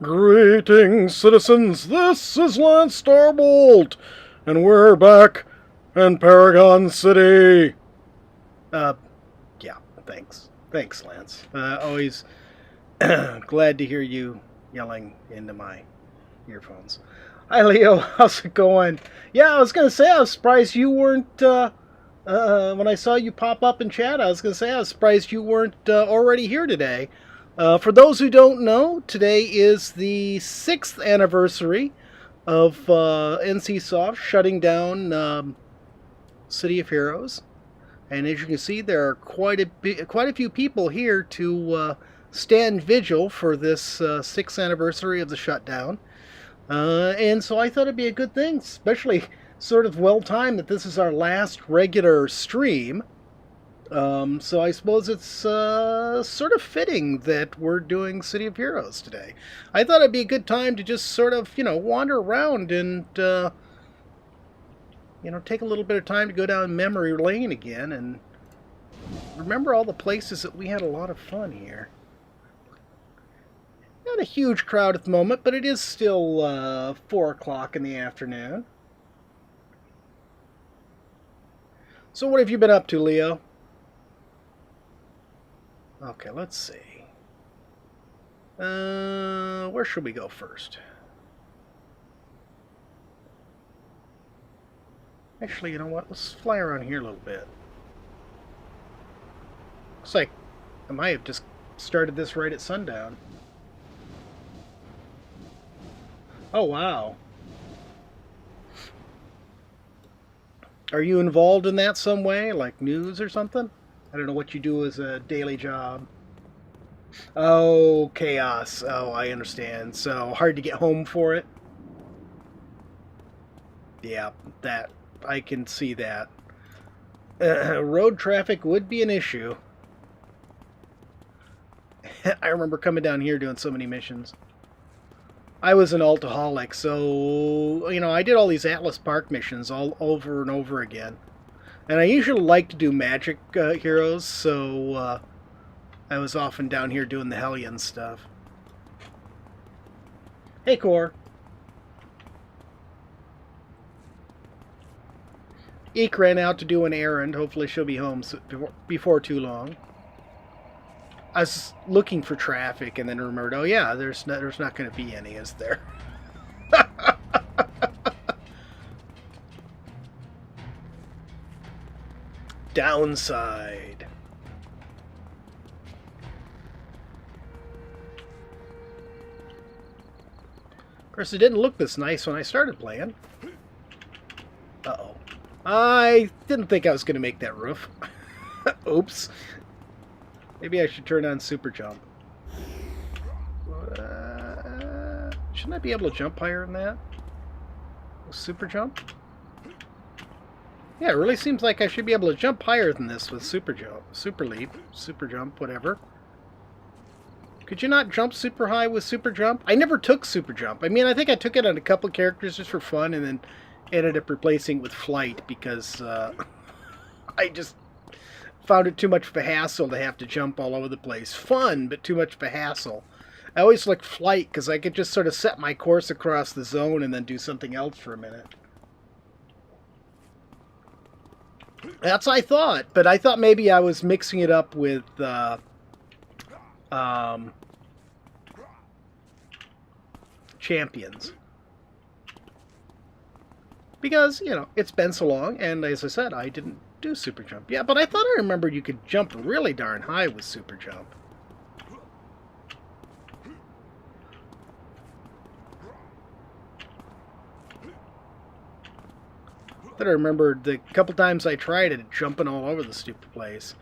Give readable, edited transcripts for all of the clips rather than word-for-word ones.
Greetings, citizens. This is Lance Starbolt, and we're back in Paragon City. Uh, yeah, thanks. Thanks, Lance. Always glad to hear you yelling into my earphones. Hi, Leo. How's it going? Yeah, I was going to say, I was surprised you weren't, when I saw you pop up in chat, I was going to say, I was surprised you weren't already here today. For those who don't know, today is the 6th anniversary of NCSoft shutting down City of Heroes. And as you can see, there are quite a few people here to stand vigil for this 6th anniversary of the shutdown. And so I thought it'd be a good thing, especially sort of well-timed that this is our last regular stream. So I suppose it's sort of fitting that we're doing City of Heroes today. I thought it'd be a good time to just sort of, wander around and, take a little bit of time to go down memory lane again and remember all the places that we had a lot of fun here. Not a huge crowd at the moment, but it is still 4 o'clock in the afternoon. So what have you been up to, Leo? Okay, let's see. Where should we go first? Actually, you know what? Let's fly around here a little bit. Looks like I might have just started this right at sundown. Oh, wow. Are you involved in that some way, like news or something? I don't know what you do as a daily job. Oh, chaos. Oh, I understand. So, hard to get home for it? Yeah, that. I can see that. Road traffic would be an issue. I remember coming down here doing so many missions. I was an altaholic, so, I did all these Atlas Park missions all over and over again. And I usually like to do magic heroes, so I was often down here doing the Hellion stuff. Hey, Core. Eek ran out to do an errand. Hopefully she'll be home before too long. I was looking for traffic and then remembered, oh yeah, there's not going to be any, is there? Downside. Of course, it didn't look this nice when I started playing. Uh-oh. I didn't think I was going to make that roof. Oops. Maybe I should turn on super jump. Shouldn't I be able to jump higher than that? Super jump? Yeah, it really seems like I should be able to jump higher than this with super jump. Super leap, super jump, whatever. Could you not jump super high with super jump? I never took super jump. I mean, I think I took it on a couple of characters just for fun and then ended up replacing it with flight because I just found it too much of a hassle to have to jump all over the place. Fun, but too much of a hassle. I always liked flight because I could just sort of set my course across the zone and then do something else for a minute. That's what I thought, but I thought maybe I was mixing it up with champions. Because, it's been so long, and as I said, I didn't do super jump. Yeah, but I thought I remembered you could jump really darn high with super jump. That I remembered the couple times I tried it, jumping all over the stupid place.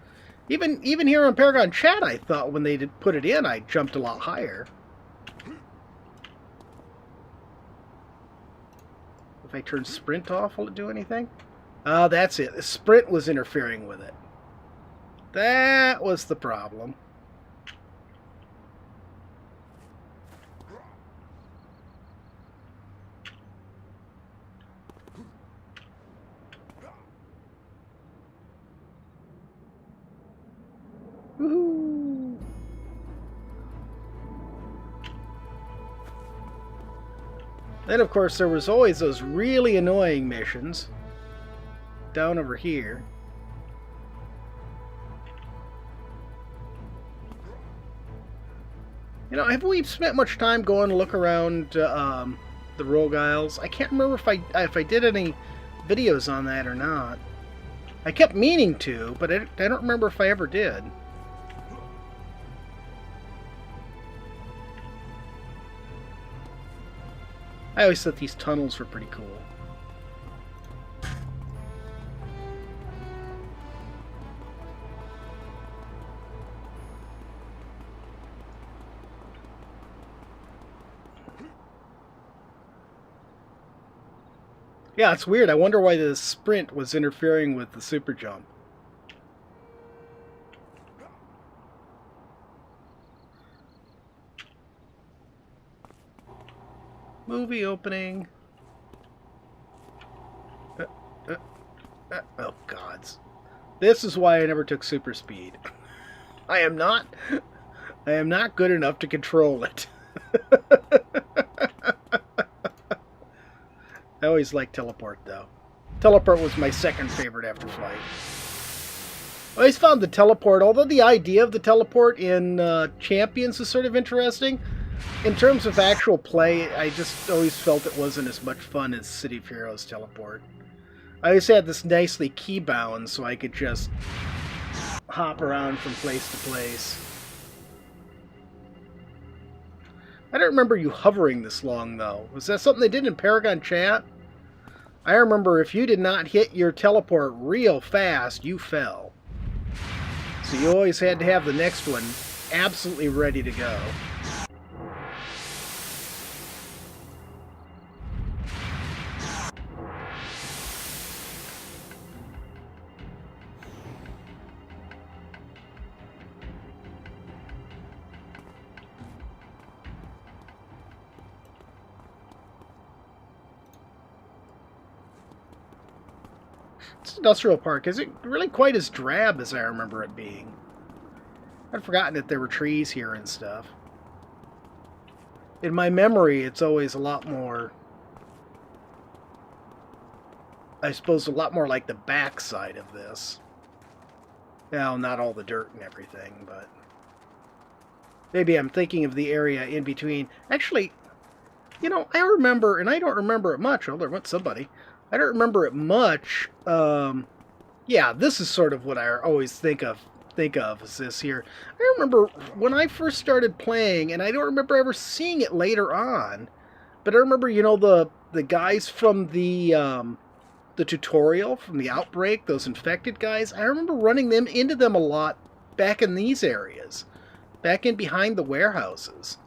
Even here on Paragon Chat, I thought when they did put it in, I jumped a lot higher. If I turn sprint off, will it do anything? Oh, that's it. The sprint was interfering with it. That was the problem. Woohoo! Then, of course, there was always those really annoying missions down over here. You know, have we spent much time going to look around the Rogue Isles? I can't remember if I did any videos on that or not. I kept meaning to, but I don't remember if I ever did. I always thought these tunnels were pretty cool. Yeah, it's weird. I wonder why the sprint was interfering with the super jump. Movie opening. Oh, gods. This is why I never took super speed. I am not good enough to control it. I always liked teleport, though. Teleport was my second favorite after flight. I always found the teleport, although the idea of the teleport in Champions is sort of interesting, in terms of actual play, I just always felt it wasn't as much fun as City of Heroes teleport. I always had this nicely key-bound, so I could just hop around from place to place. I don't remember you hovering this long, though. Was that something they did in Paragon Chat? I remember if you did not hit your teleport real fast, you fell. So you always had to have the next one absolutely ready to go. This industrial park isn't really quite as drab as I remember it being. I'd forgotten that there were trees here and stuff. In my memory, it's always a lot more, I suppose, a lot more like the backside of this. Now, not all the dirt and everything, but maybe I'm thinking of the area in between. Actually, you know, I remember, and I don't remember it much. Oh, there went somebody. I don't remember it much. Yeah, this is sort of what I always think of is this here. I remember when I first started playing, and I don't remember ever seeing it later on, but I remember, you know, the guys from the tutorial, from the Outbreak, those infected guys, I remember running them into them a lot back in these areas, back in behind the warehouses.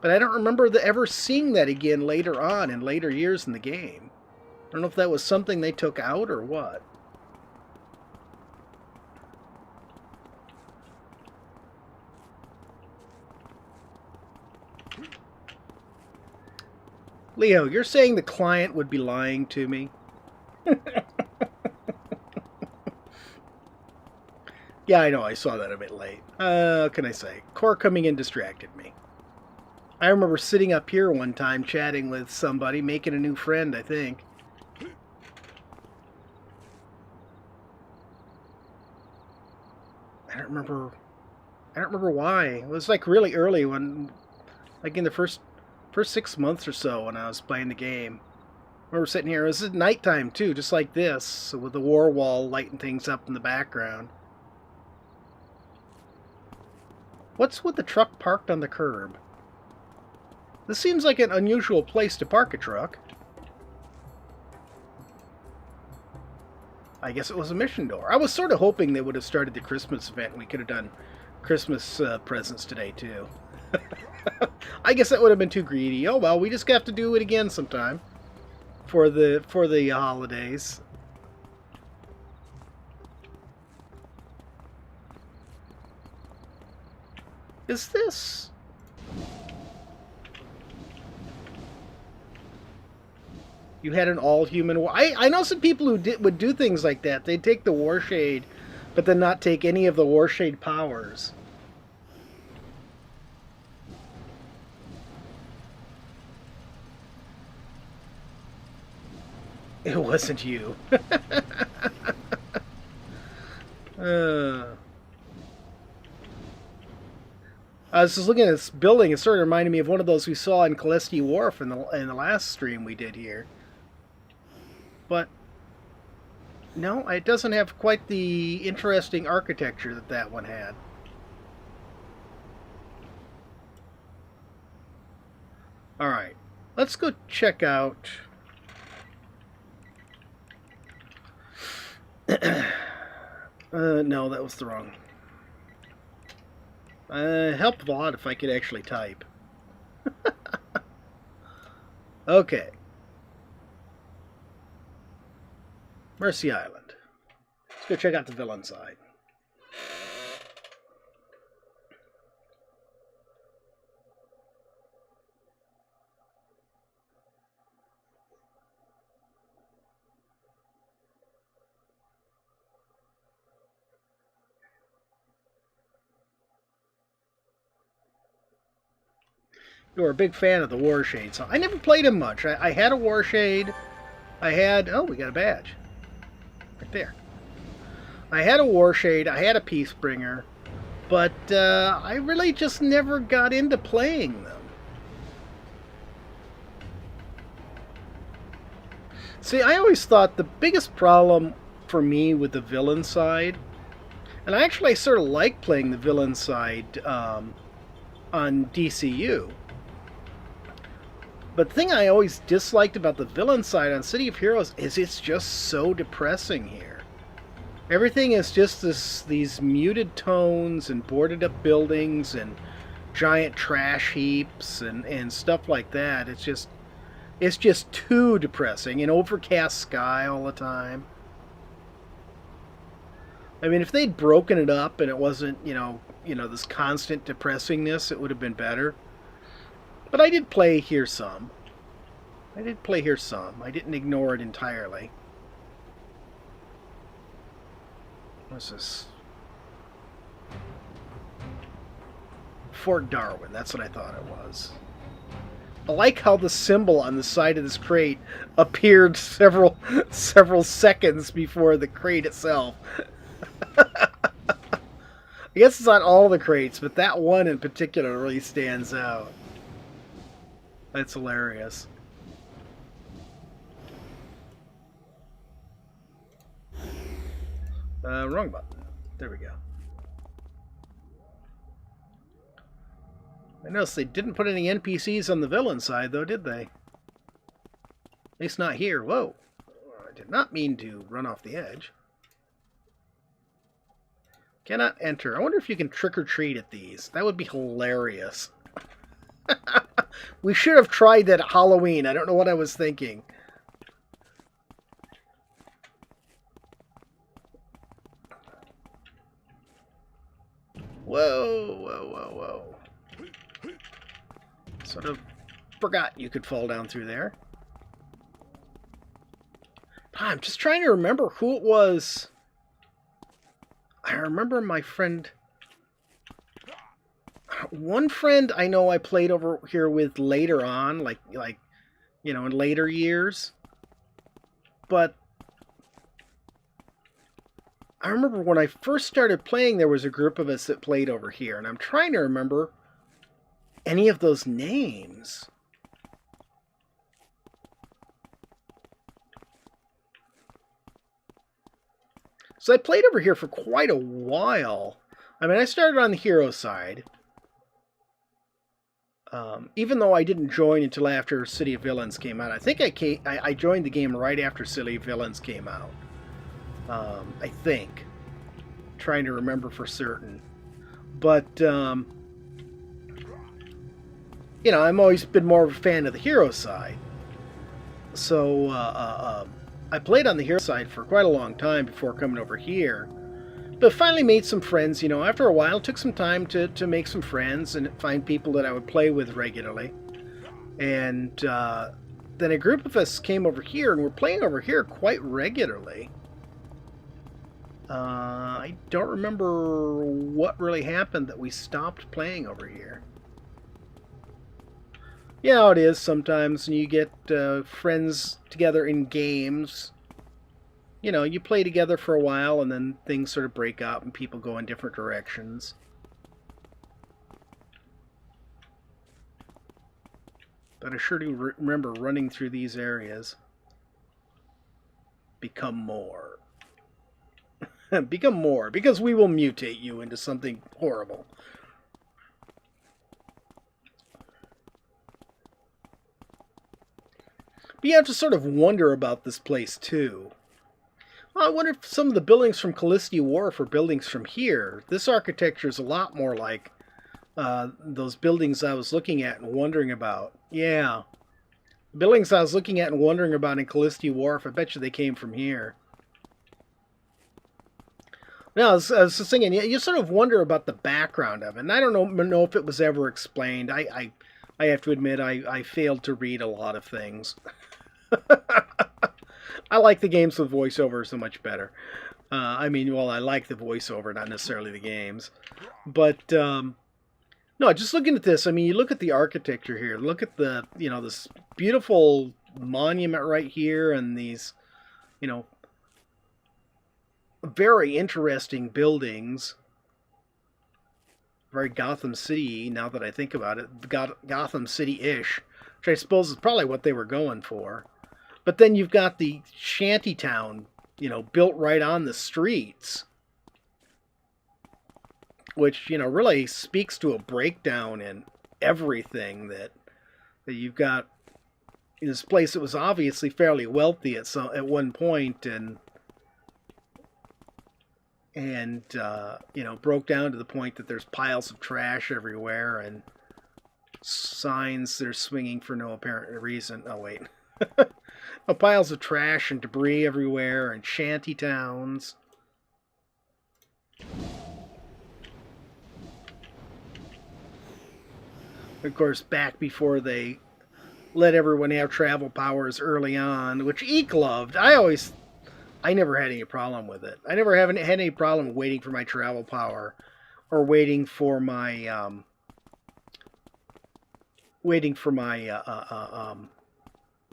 But I don't remember ever seeing that again later on in later years in the game. I don't know if that was something they took out or what. Leo, you're saying the client would be lying to me? Yeah, I know, I saw that a bit late. What can I say? Core coming in distracted me. I remember sitting up here one time chatting with somebody, making a new friend, I think. I don't remember why. It was like really early when, like in the first 6 months or so when I was playing the game. I remember sitting here. It was at nighttime too, just like this, with the war wall lighting things up in the background. What's with the truck parked on the curb? This seems like an unusual place to park a truck. I guess it was a mission door. I was sort of hoping they would have started the Christmas event. We could have done Christmas presents today, too. I guess that would have been too greedy. Oh, well, we just have to do it again sometime for the holidays. Is this... You had an all-human war. I know some people who would do things like that. They'd take the war shade, but then not take any of the war shade powers. It wasn't you. I was just looking at this building. It sort of reminded me of one of those we saw in Calesti Wharf in the last stream we did here. But no, it doesn't have quite the interesting architecture that that one had. All right, let's go check out. No, that was the wrong. Help a lot if I could actually type. Okay. Mercy Island. Let's go check out the villain side. You were a big fan of the Warshade, so I never played him much. I had a Warshade. I had... Oh, we got a badge. Right there. I had a Warshade. I had a Peacebringer. But I really just never got into playing them. See, I always thought the biggest problem for me with the villain side... And I actually sort of like playing the villain side on DCU. But the thing I always disliked about the villain side on City of Heroes is it's just so depressing here. Everything is just these muted tones and boarded up buildings and giant trash heaps and stuff like that. It's just too depressing. An overcast sky all the time. I mean, if they'd broken it up and it wasn't, you know, this constant depressingness, it would have been better. But I did play here some. I didn't ignore it entirely. What's this? Fort Darwin, that's what I thought it was. I like how the symbol on the side of this crate appeared several seconds before the crate itself. I guess it's on all the crates, but that one in particular really stands out. That's hilarious. Wrong button. There we go. I noticed they didn't put any NPCs on the villain side, though, did they? At least not here. Whoa. I did not mean to run off the edge. Cannot enter. I wonder if you can trick-or-treat at these. That would be hilarious. We should have tried that at Halloween. I don't know what I was thinking. Whoa, whoa, whoa, whoa. Sort of forgot you could fall down through there. I'm just trying to remember who it was. I remember my friend... One friend I know I played over here with later on, like you know, in later years. But I remember when I first started playing, there was a group of us that played over here, and I'm trying to remember any of those names. So I played over here for quite a while. I mean, I started on the hero side. Even though I didn't join until after City of Villains came out. I think I joined the game right after City of Villains came out. I think. Trying to remember for certain. But, you know, I've always been more of a fan of the hero side. So, I played on the hero side for quite a long time before coming over here. But finally made some friends, you know, after a while. It took some time to make some friends and find people that I would play with regularly. And then a group of us came over here, and we're playing over here quite regularly. I don't remember what really happened that we stopped playing over here. Yeah, it is sometimes, and you get friends together in games. You know, you play together for a while, and then things sort of break up, and people go in different directions. But I sure do remember running through these areas. Become more. Become more, because we will mutate you into something horrible. But you have to sort of wonder about this place, too. Well, I wonder if some of the buildings from Callisti Wharf are buildings from here. This architecture is a lot more like those buildings I was looking at and wondering about. Yeah. Buildings I was looking at and wondering about in Callisti Wharf, I bet you they came from here. No, I was just thinking, you sort of wonder about the background of it. And I don't know if it was ever explained. I have to admit, I failed to read a lot of things. I like the games with voiceover so much better. I mean, well, I like the voiceover, not necessarily the games. But, no, just looking at this, I mean, you look at the architecture here. Look at the, this beautiful monument right here and these, very interesting buildings. Very Gotham City, now that I think about it. Gotham City-ish, which I suppose is probably what they were going for. But then you've got the shantytown, built right on the streets, which, really speaks to a breakdown in everything that you've got in this place that was obviously fairly wealthy at one point, and broke down to the point that there's piles of trash everywhere and signs that are swinging for no apparent reason. Oh, wait. Piles of trash and debris everywhere and shanty towns. Of course, back before they let everyone have travel powers early on, which Eek loved. I never had any problem with it. I never had any problem waiting for my travel power or waiting for my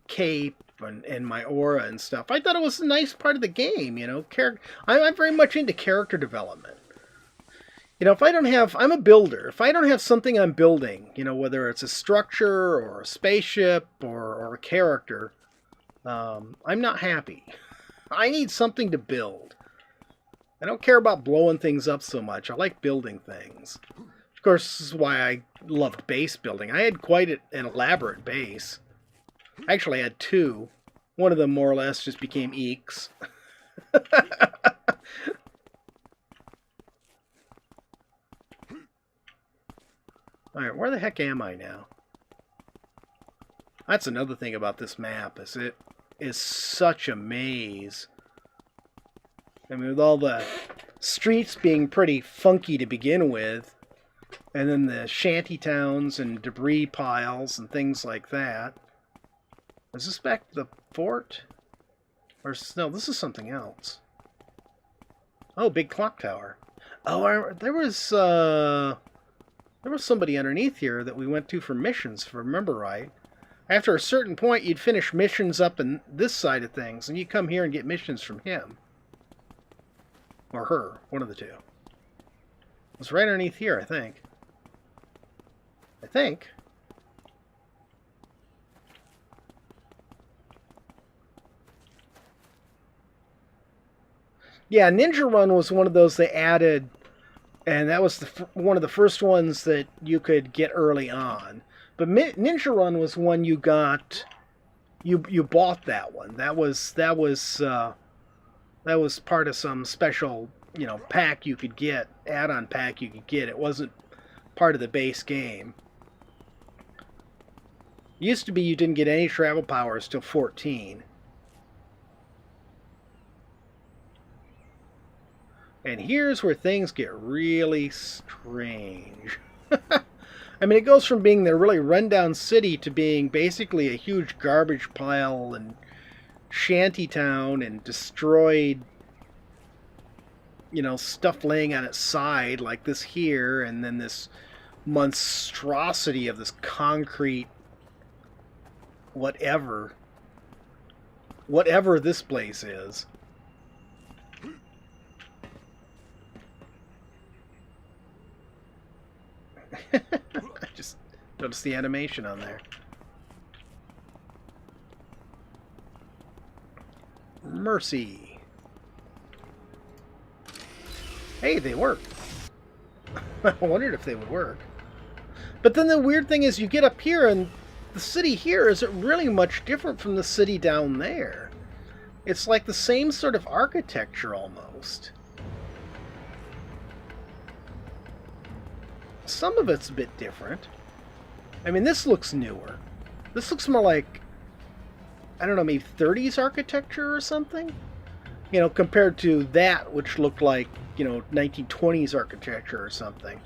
cape and my aura and stuff. I thought it was a nice part of the game, I'm very much into character development. If I don't have, I'm a builder. If I don't have something I'm building, whether it's a structure or a spaceship or a character, I'm not happy. I need something to build. I don't care about blowing things up so much. I like building things. Of course, this is why I loved base building. I had quite an elaborate base. I actually had two. One of them more or less just became Eeks. Alright, where the heck am I now? That's another thing about this map, is it is such a maze. I mean, with all the streets being pretty funky to begin with, and then the shanty towns and debris piles and things like that. Is this back to the fort? Or no, this is something else. Oh, big clock tower. Oh, there was somebody underneath here that we went to for missions, if I remember right. After a certain point, you'd finish missions up in this side of things, and you come here and get missions from him. Or her, one of the two. It's right underneath here, I think. Yeah, Ninja Run was one of those they added, and that was one of the first ones that you could get early on. But Ninja Run was one you got. You bought that one. That was part of some special pack you could get, add-on pack you could get. It wasn't part of the base game. It used to be you didn't get any travel powers till 14. And here's where things get really strange. I mean, it goes from being the really rundown city to being basically a huge garbage pile and shanty town and destroyed, stuff laying on its side like this here, and then this monstrosity of this concrete whatever this place is. I just noticed the animation on there. Mercy. Hey, they work. I wondered if they would work. But then the weird thing is you get up here and the city here isn't really much different from the city down there. It's like the same sort of architecture almost. Some of it's a bit different. I mean, this looks newer. This looks more like, I don't know, maybe 30s architecture or something? You know, compared to that, which looked like, you know, 1920s architecture or something.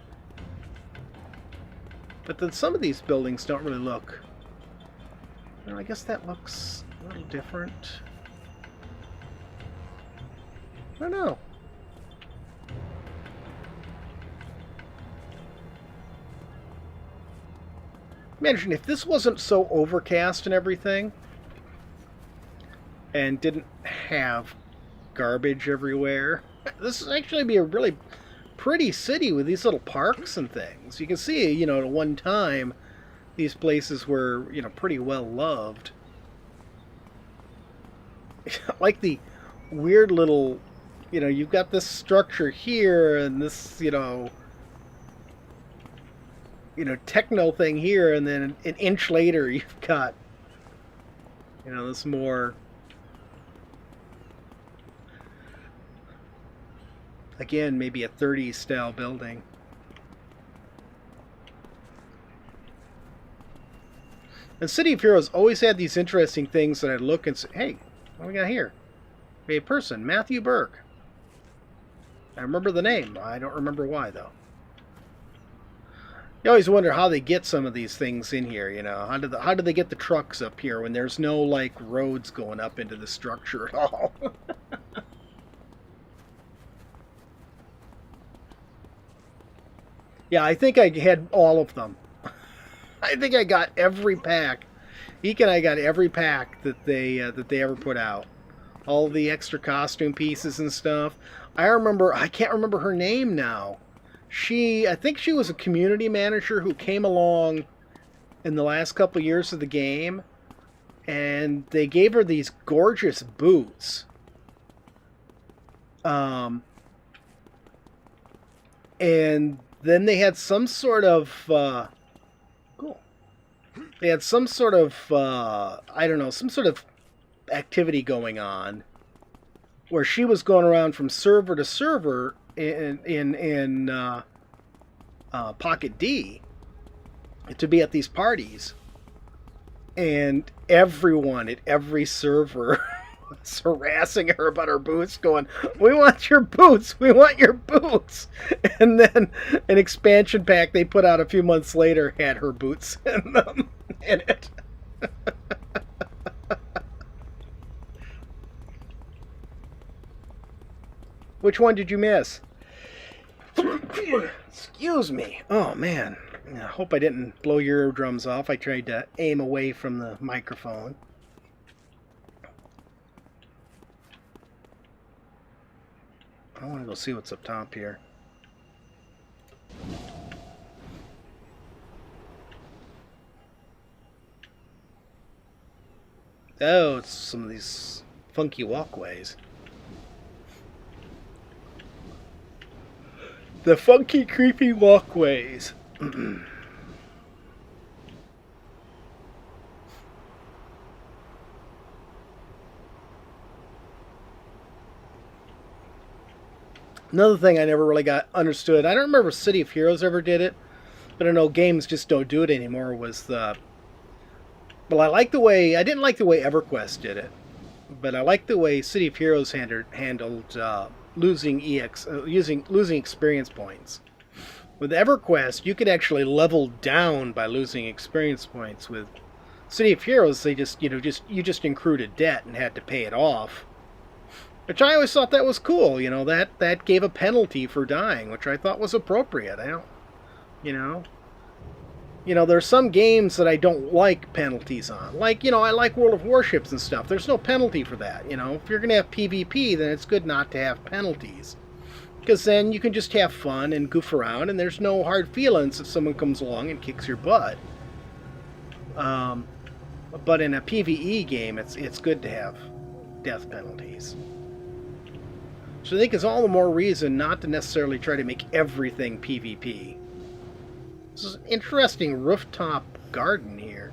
But then some of these buildings don't really look... Well, I guess that looks a little different. I don't know. Imagine if this wasn't so overcast and everything, and didn't have garbage everywhere. This would actually be a really pretty city with these little parks and things. You can see, you know, at one time, these places were, you know, pretty well loved. Like the weird little, you know, you've got this structure here and this, you know, techno thing here, and then an inch later you've got, you know, this more, again, maybe a 30s style building. And City of Heroes always had these interesting things that I'd look and say, hey, what do we got here? A person, Matthew Burke. I remember the name. I don't remember why, though. You always wonder how they get some of these things in here, you know. How do they get the trucks up here when there's no, like, roads going up into the structure at all? Yeah, I think I had all of them. I think I got every pack. Eek and I got every pack that they ever put out. All the extra costume pieces and stuff. I can't remember her name now. I think she was a community manager who came along in the last couple years of the game, and they gave her these gorgeous boots. And then they had some sort of cool. They had some sort of I don't know, some sort of activity going on where she was going around from server to server in Pocket D to be at these parties, and everyone at every server was harassing her about her boots, going, "We want your boots! We want your boots!" And then an expansion pack they put out a few months later had her boots in it. Which one did you miss? Excuse me. Oh, man. I hope I didn't blow your eardrums off. I tried to aim away from the microphone. I want to go see what's up top here. Oh, it's some of these funky walkways. The funky, creepy walkways. Another thing I never really understood, I don't remember if City of Heroes ever did it, but I know games just don't do it anymore, was the... Well, I didn't like the way EverQuest did it, but I liked the way City of Heroes handled losing experience points. With EverQuest, you could actually level down by losing experience points. With City of Heroes, they you just accrued a debt and had to pay it off. Which I always thought that was cool, you know, that gave a penalty for dying, which I thought was appropriate. I don't, you You know, there's some games that I don't like penalties on. Like, you know, I like World of Warships and stuff. There's no penalty for that, you know. If you're going to have PvP, then it's good not to have penalties. Because then you can just have fun and goof around, and there's no hard feelings if someone comes along and kicks your butt. But in a PvE game, it's good to have death penalties. So I think it's all the more reason not to necessarily try to make everything PvP. This is an interesting rooftop garden here.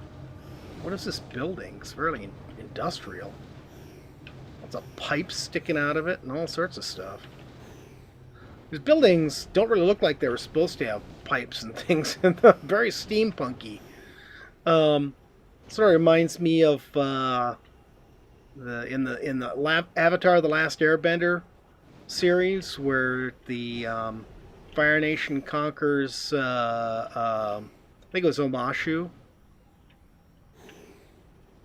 What is this building? It's fairly industrial. Lots of pipes sticking out of it and all sorts of stuff. These buildings don't really look like they were supposed to have pipes and things. Very steampunky. Sort of reminds me of in the Avatar: The Last Airbender series, where the Fire Nation conquers, I think it was Omashu,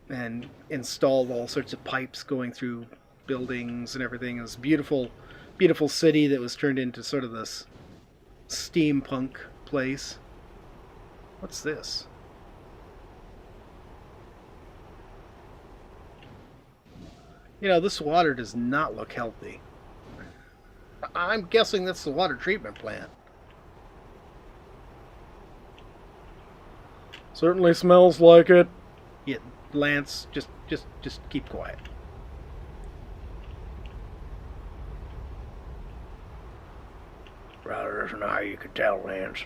and installed all sorts of pipes going through buildings and everything. It was a beautiful, beautiful city that was turned into sort of this steampunk place. What's this? You know, this water does not look healthy. I'm guessing that's the water treatment plant. Certainly smells like it. Yeah, Lance, just keep quiet. Rather doesn't know how you could tell, Lance.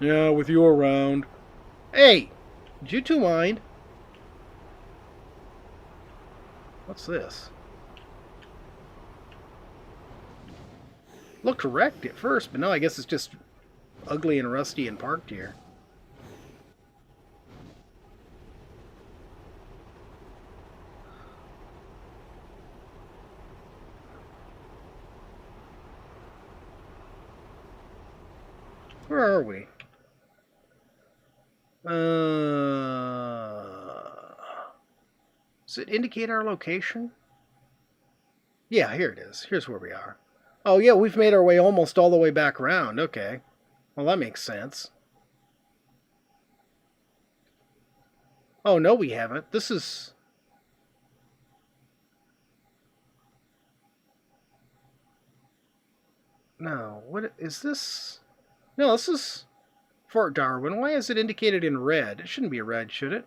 Yeah, with you around. Hey, did you two mind? What's this? Looked wrecked at first, but no, I guess it's just ugly and rusty and parked here. Where are we? Does it indicate our location? Yeah, here it is. Here's where we are. Oh, yeah, we've made our way almost all the way back around. Okay. Well, that makes sense. Oh, no, we haven't. This is... No, what is this? No, this is Fort Darwin. Why is it indicated in red? It shouldn't be red, should it?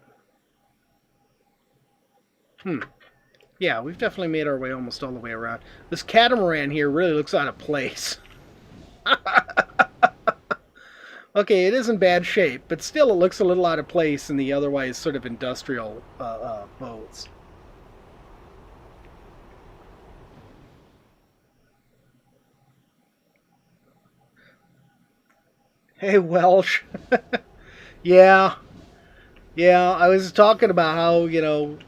Yeah, we've definitely made our way almost all the way around. This catamaran here really looks out of place. Okay, it is in bad shape, but still it looks a little out of place in the otherwise sort of industrial boats. Hey, Welsh. Yeah, I was talking about how, you know,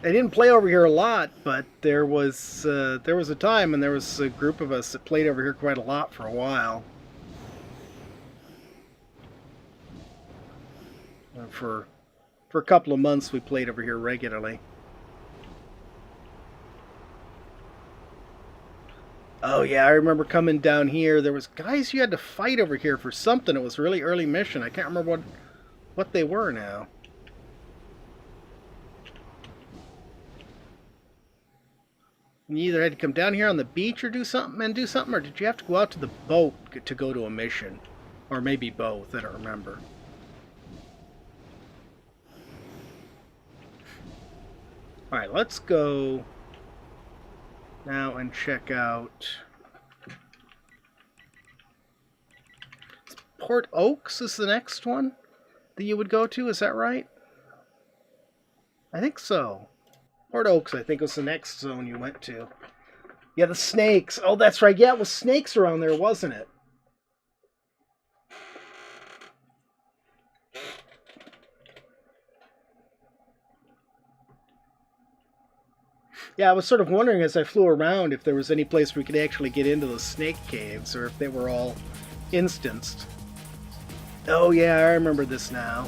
I didn't play over here a lot, but there was a time, and there was a group of us that played over here quite a lot for a while. For a couple of months, we played over here regularly. Oh yeah, I remember coming down here. There was guys you had to fight over here for something. It was a really early mission. I can't remember what they were now. You either had to come down here on the beach or do something, or did you have to go out to the boat to go to a mission? Or maybe both, I don't remember. Alright, let's go now and check out... Port Oaks is the next one that you would go to, is that right? I think so. Port Oaks, I think, was the next zone you went to. Yeah, the snakes. Oh, that's right. Yeah, it was snakes around there, wasn't it? Yeah, I was sort of wondering as I flew around if there was any place we could actually get into the snake caves, or if they were all instanced. Oh, yeah, I remember this now.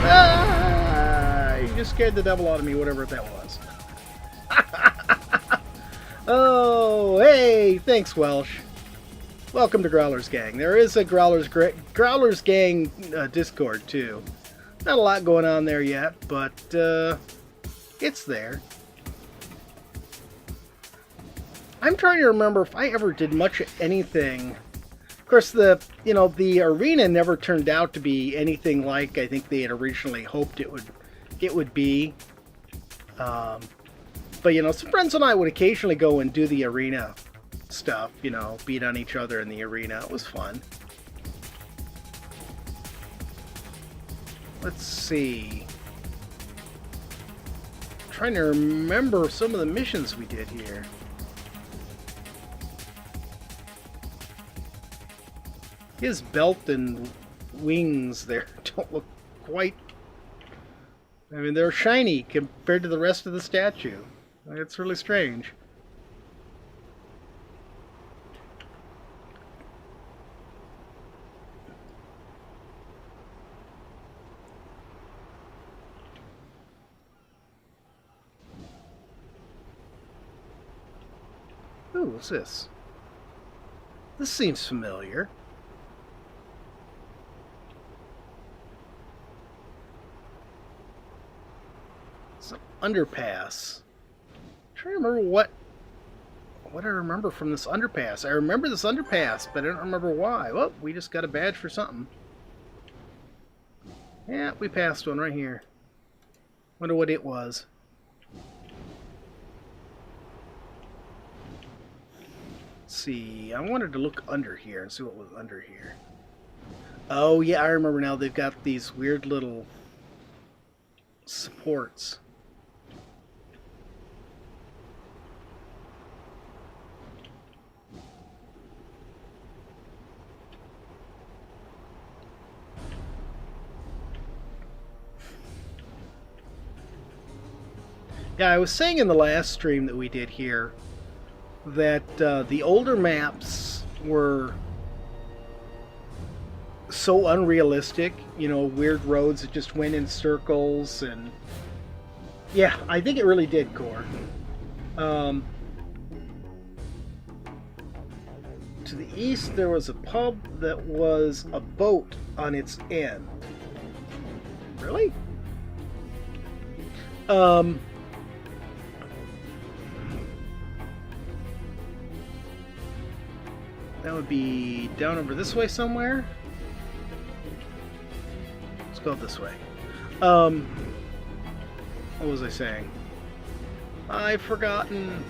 Ah, you just scared the devil out of me, whatever that was. Oh, hey, thanks, Welsh. Welcome to Growlers Gang. There is a Growlers Gang Discord too. Not a lot going on there yet, but it's there. I'm trying to remember if I ever did much of anything. Of course, the arena never turned out to be anything like I think they had originally hoped it would be. But some friends and I would occasionally go and do the arena stuff, beat on each other in the arena. It was fun. Let's see. I'm trying to remember some of the missions we did here. His belt and wings there don't look quite... I mean, they're shiny compared to the rest of the statue. It's really strange. Ooh, what's this? This seems familiar. It's an underpass. I'm trying to remember what I remember from this underpass. I remember this underpass, but I don't remember why. Well, we just got a badge for something. Yeah, we passed one right here. Wonder what it was. Let's see. I wanted to look under here and see what was under here. Oh, yeah, I remember now. They've got these weird little supports. Yeah, I was saying in the last stream that we did here that the older maps were so unrealistic, weird roads that just went in circles, and yeah, I think it really did, Core. To the east there was a pub that was a boat on its end. Really? That would be down over this way somewhere. Let's go this way. What was I saying? I've forgotten.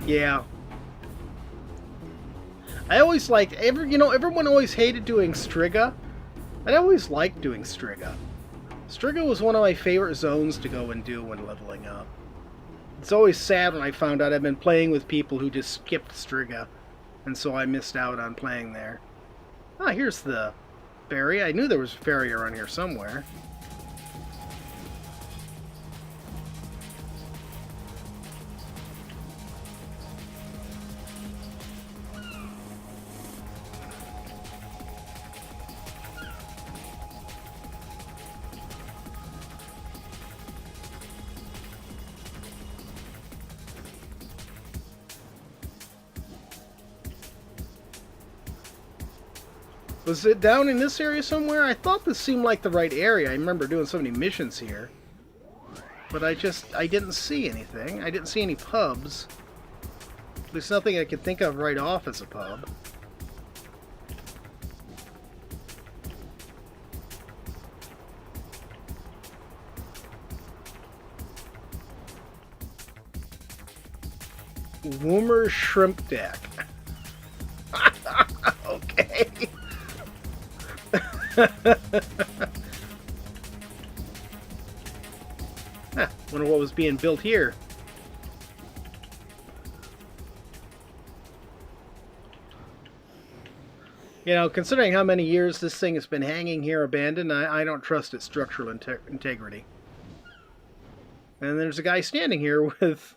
Yeah. I always liked everyone always hated doing Striga. I always liked doing Striga. Striga was one of my favorite zones to go and do when leveling up. It's always sad when I found out I've been playing with people who just skipped Striga, and so I missed out on playing there. Ah, here's the ferry. I knew there was a ferry around here somewhere. Was it down in this area somewhere? I thought this seemed like the right area. I remember doing so many missions here. But I didn't see anything. I didn't see any pubs. There's nothing I could think of right off as a pub. Woomer Shrimp Deck. Okay. Wonder what was being built here. Considering how many years this thing has been hanging here abandoned, I don't trust its structural integrity. And there's a guy standing here with...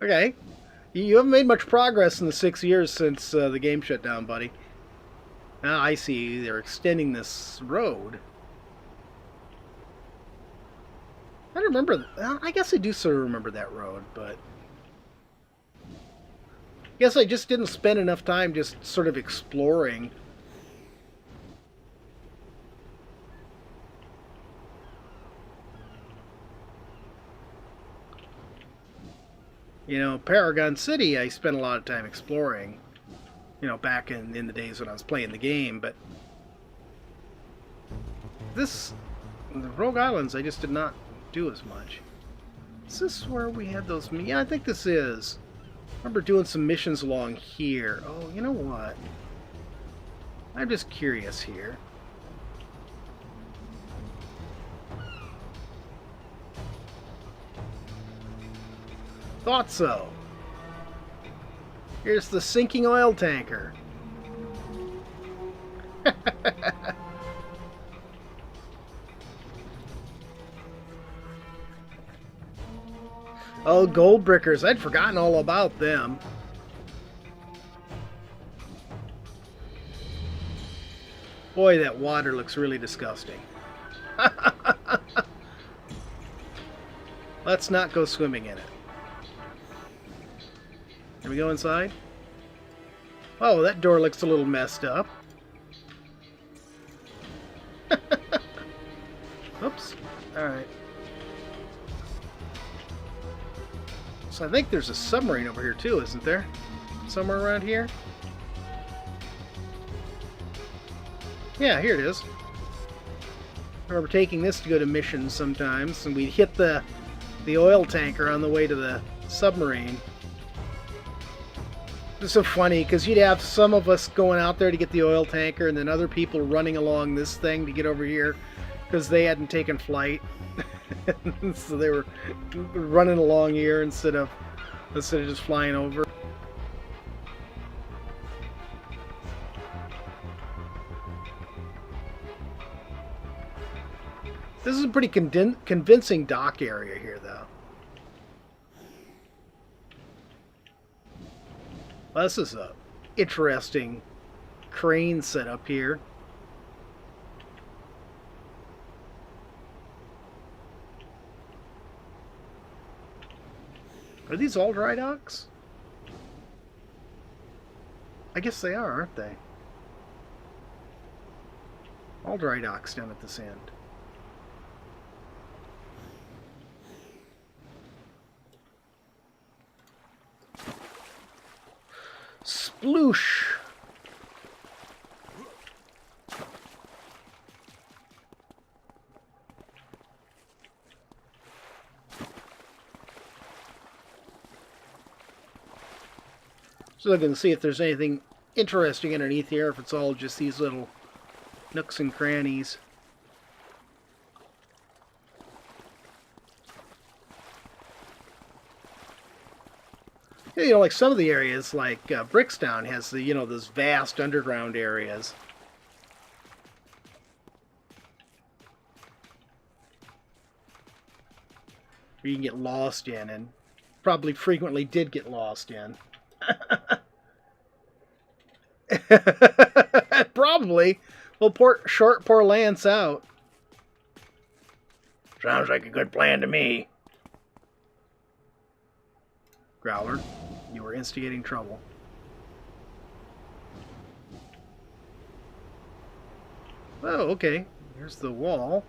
Okay. You haven't made much progress in the 6 years since the game shut down, buddy. Now I see they're extending this road. I don't remember. I guess I do sort of remember that road, but I guess I just didn't spend enough time just sort of exploring. You know, Paragon City, I spent a lot of time exploring. You know, back in the days when I was playing the game, but the Rogue Islands, I just did not do as much. Is this where we had those? Yeah, I think this is. I remember doing some missions along here. Oh, you know what? I'm just curious here. Thought so. Here's the sinking oil tanker. Oh, gold brickers. I'd forgotten all about them. Boy, that water looks really disgusting. Let's not go swimming in it. Can we go inside? Oh, that door looks a little messed up. Oops. Alright. So I think there's a submarine over here too, isn't there? Somewhere around here? Yeah, here it is. I remember taking this to go to missions sometimes, and we'd hit the oil tanker on the way to the submarine. It's so funny, because you'd have some of us going out there to get the oil tanker, and then other people running along this thing to get over here, because they hadn't taken flight. So they were running along here instead of just flying over. This is a pretty convincing dock area here, though. Well, this is a interesting crane setup here. Are these all dry docks? I guess they are, aren't they? All dry docks down at this end. Sploosh! So looking to see if there's anything interesting underneath here, if it's all just these little nooks and crannies. You know, like some of the areas, like Brickstown has the, you know, those vast underground areas. Where you can get lost in, and probably frequently did get lost in. Probably. Well, poor Lance out. Sounds like a good plan to me. Growler, you were instigating trouble. Oh, okay. Here's the wall.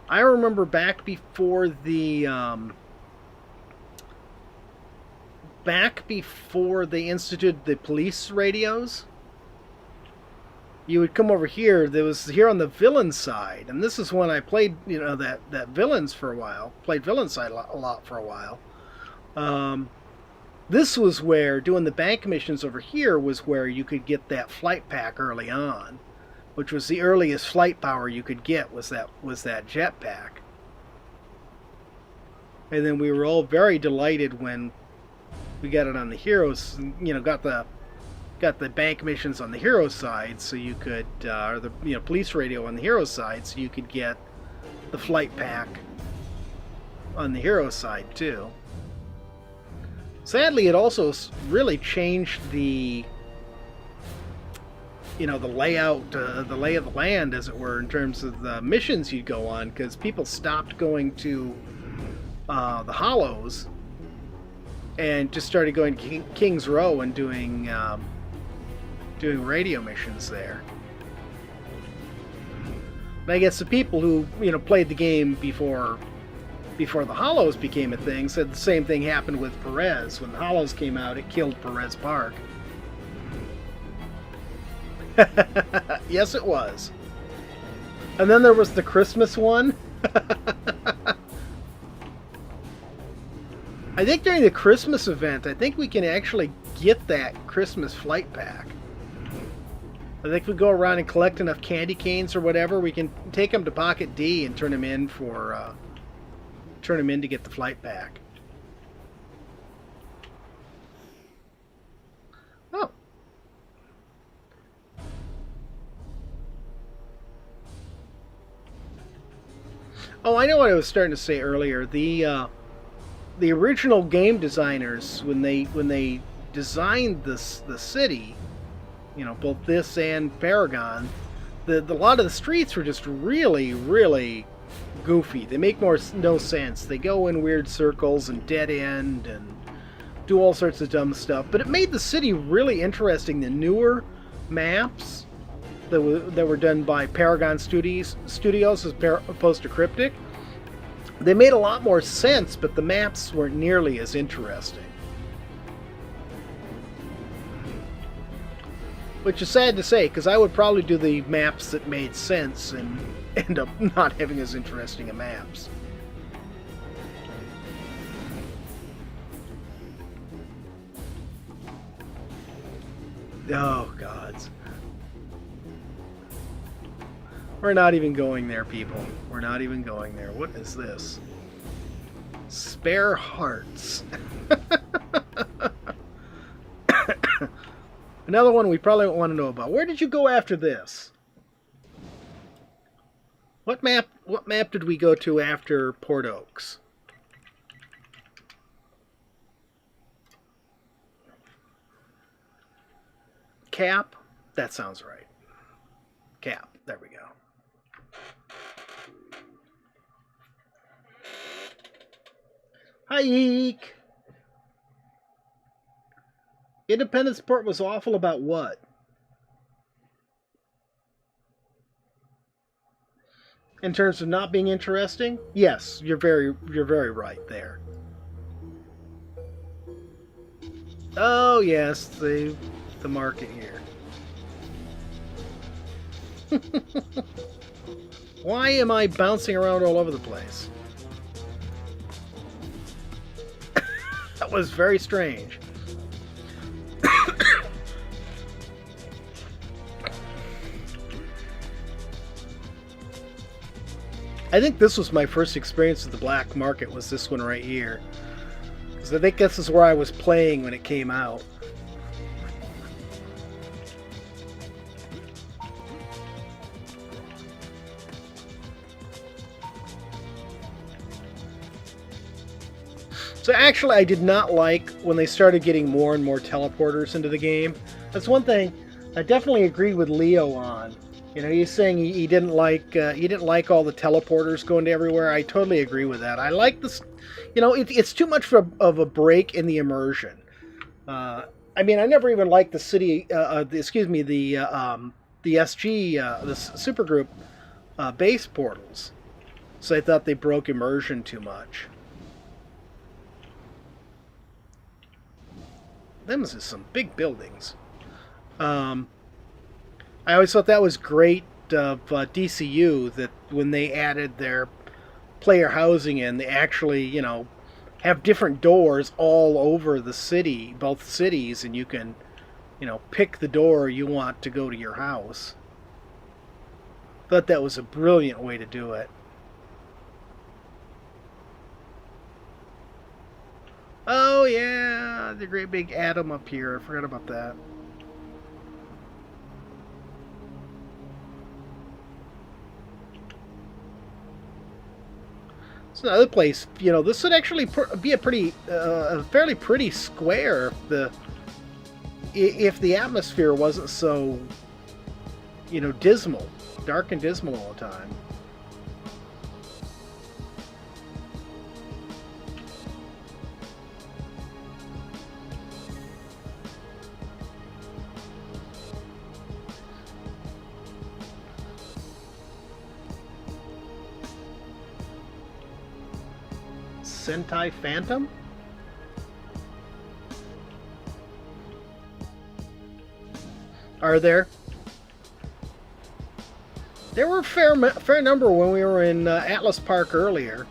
I remember back before they instituted the police radios, you would come over here. There was here on the villain side, and this is when I played, you know, that villains for a while. Played villain side a lot for a while. This was where doing the bank missions over here was where you could get that flight pack early on, which was the earliest flight power you could get was that jetpack. And then we were all very delighted when we got it on the heroes. You know, got the bank missions on the hero side, so you could, or the, you know, police radio on the hero side, so you could get the flight pack on the hero side too. Sadly, it also really changed the the layout, the lay of the land, as it were, in terms of the missions you'd go on, because people stopped going to the Hollows and just started going to King's Row and doing radio missions there. And I guess the people who played the game before the Hollows became a thing said the same thing happened with Perez. When the Hollows came out, it killed Perez Park. Yes, it was. And then there was the Christmas one. I think during the Christmas event, I think we can actually get that Christmas flight pack. I think if we go around and collect enough candy canes or whatever, we can take them to Pocket D and turn them in to get the flight pack. Oh. Oh, I know what I was starting to say earlier. The original game designers, when they designed the city, both this and Paragon, a lot of the streets were just really, really goofy. They make no sense. They go in weird circles and dead end and do all sorts of dumb stuff. But it made the city really interesting. The newer maps that were done by Paragon Studios as opposed to Cryptic, they made a lot more sense, but the maps weren't nearly as interesting. Which is sad to say, because I would probably do the maps that made sense and end up not having as interesting a maps. Oh, gods. We're not even going there, people. We're not even going there. What is this? Spare hearts. Another one we probably don't want to know about. Where did you go after this? What map did we go to after Port Oaks? Cap? That sounds right. Cap. There we go. Hi, Eek. Independence Port was awful about what? In terms of not being interesting? Yes, you're very right there. Oh yes, the market here. Why am I bouncing around all over the place? That was very strange. I think this was my first experience with the black market, was this one right here. Because I think this is where I was playing when it came out. So actually, I did not like when they started getting more and more teleporters into the game. That's one thing I definitely agree with Leo on. He's saying he didn't like all the teleporters going to everywhere. I totally agree with that. I like this. It's too much of a break in the immersion. I mean, I never even liked the city. The SG, the supergroup base portals. So I thought they broke immersion too much. Them is some big buildings. I always thought that was great of DCU, that when they added their player housing in, they actually, have different doors all over the city, both cities, and you can, pick the door you want to go to your house. Thought that was a brilliant way to do it. Oh yeah, the great big atom up here. I forgot about that. It's another place. This would actually be a fairly pretty square if the atmosphere wasn't so you know, dismal. Dark and dismal all the time. Sentai Phantom? Are there? There were a fair number when we were in Atlas Park earlier.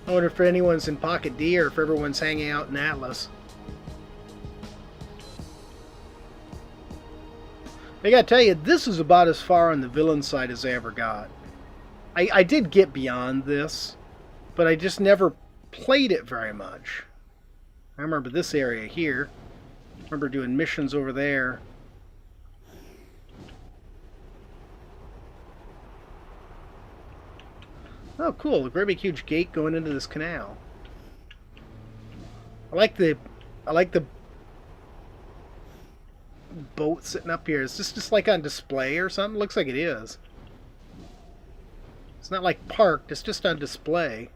I wonder if anyone's in Pocket D or if everyone's hanging out in Atlas. I gotta tell you, this is about as far on the villain side as I ever got. I did get beyond this, but I just never played it very much. I remember this area here. I remember doing missions over there. Oh, cool. A great big huge gate going into this canal. I like the boat sitting up here. Is this just like on display or something? Looks like it is. It's not like parked, it's just on display.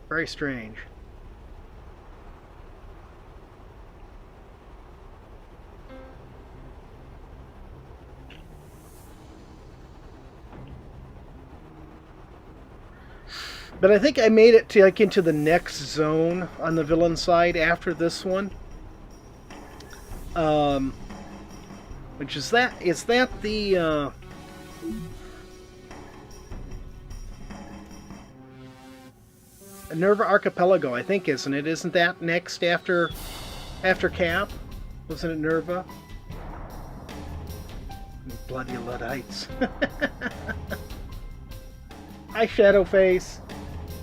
Very strange. But I think I made it to like into the next zone on the villain side after this one. Which is that? Is that the Nerva Archipelago? I think, isn't it? Isn't that next after Cap? Wasn't it Nerva? Bloody Luddites. Hi, Shadowface.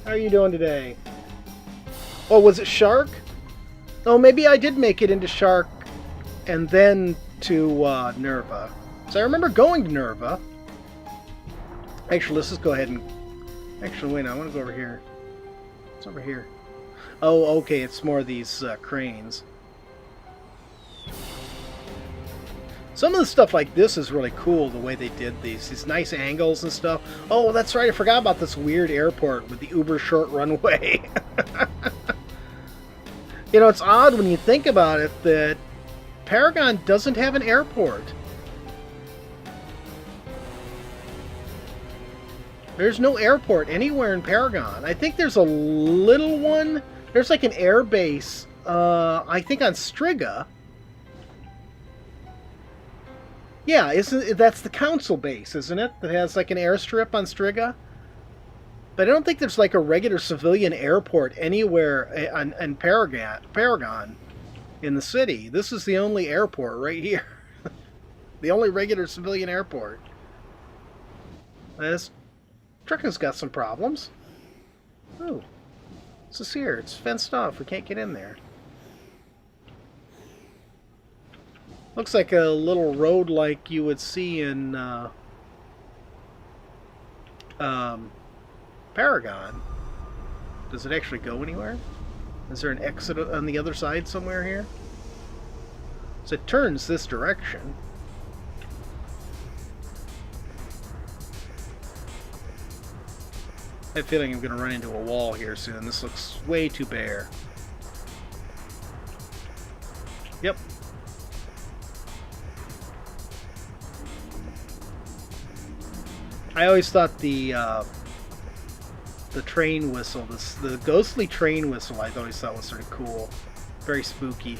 How are you doing today? Oh, was it Shark? Oh, maybe I did make it into Shark and then to Nerva. So I remember going to Nerva. Actually, let's just go ahead and... Actually, wait, I want to go over here. It's over here. Oh, okay, it's more of these cranes. Some of the stuff like this is really cool, the way they did these nice angles and stuff. Oh, that's right, I forgot about this weird airport with the uber short runway. You know, it's odd when you think about it that Paragon doesn't have an airport. There's no airport anywhere in Paragon. I think there's a little one. There's like an air base, I think on Striga. Yeah, that's the council base, isn't it? That has like an airstrip on Striga. But I don't think there's like a regular civilian airport anywhere in Paragon in the city. This is the only airport right here. The only regular civilian airport. This Trigan's got some problems. Oh, this is here. It's fenced off. We can't get in there. Looks like a little road like you would see in Paragon. Does it actually go anywhere? Is there an exit on the other side somewhere here? So it turns this direction. I have a feeling I'm going to run into a wall here soon. This looks way too bare. Yep. I always thought the train whistle, the ghostly train whistle, I always thought was sort of cool. Very spooky.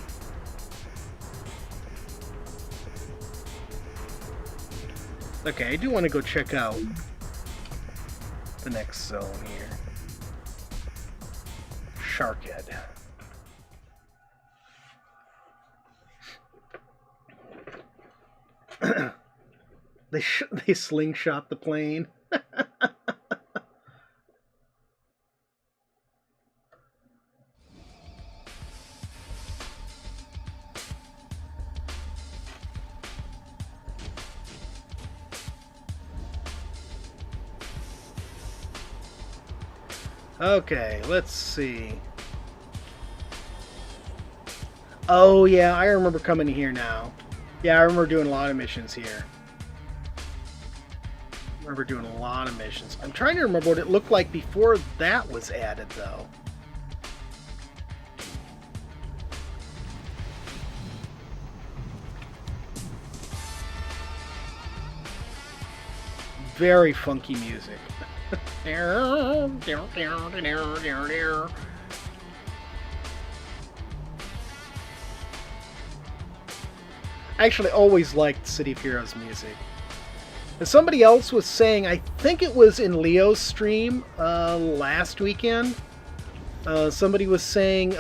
Okay, I do want to go check out the next zone here. Sharkhead. They slingshot the plane. Okay, let's see. Oh, yeah, I remember coming here now. Yeah, I remember doing a lot of missions here. I remember doing a lot of missions. I'm trying to remember what it looked like before that was added, though. Very funky music. I actually always liked City of Heroes music. And somebody else was saying, I think it was in Leo's stream last weekend, somebody was saying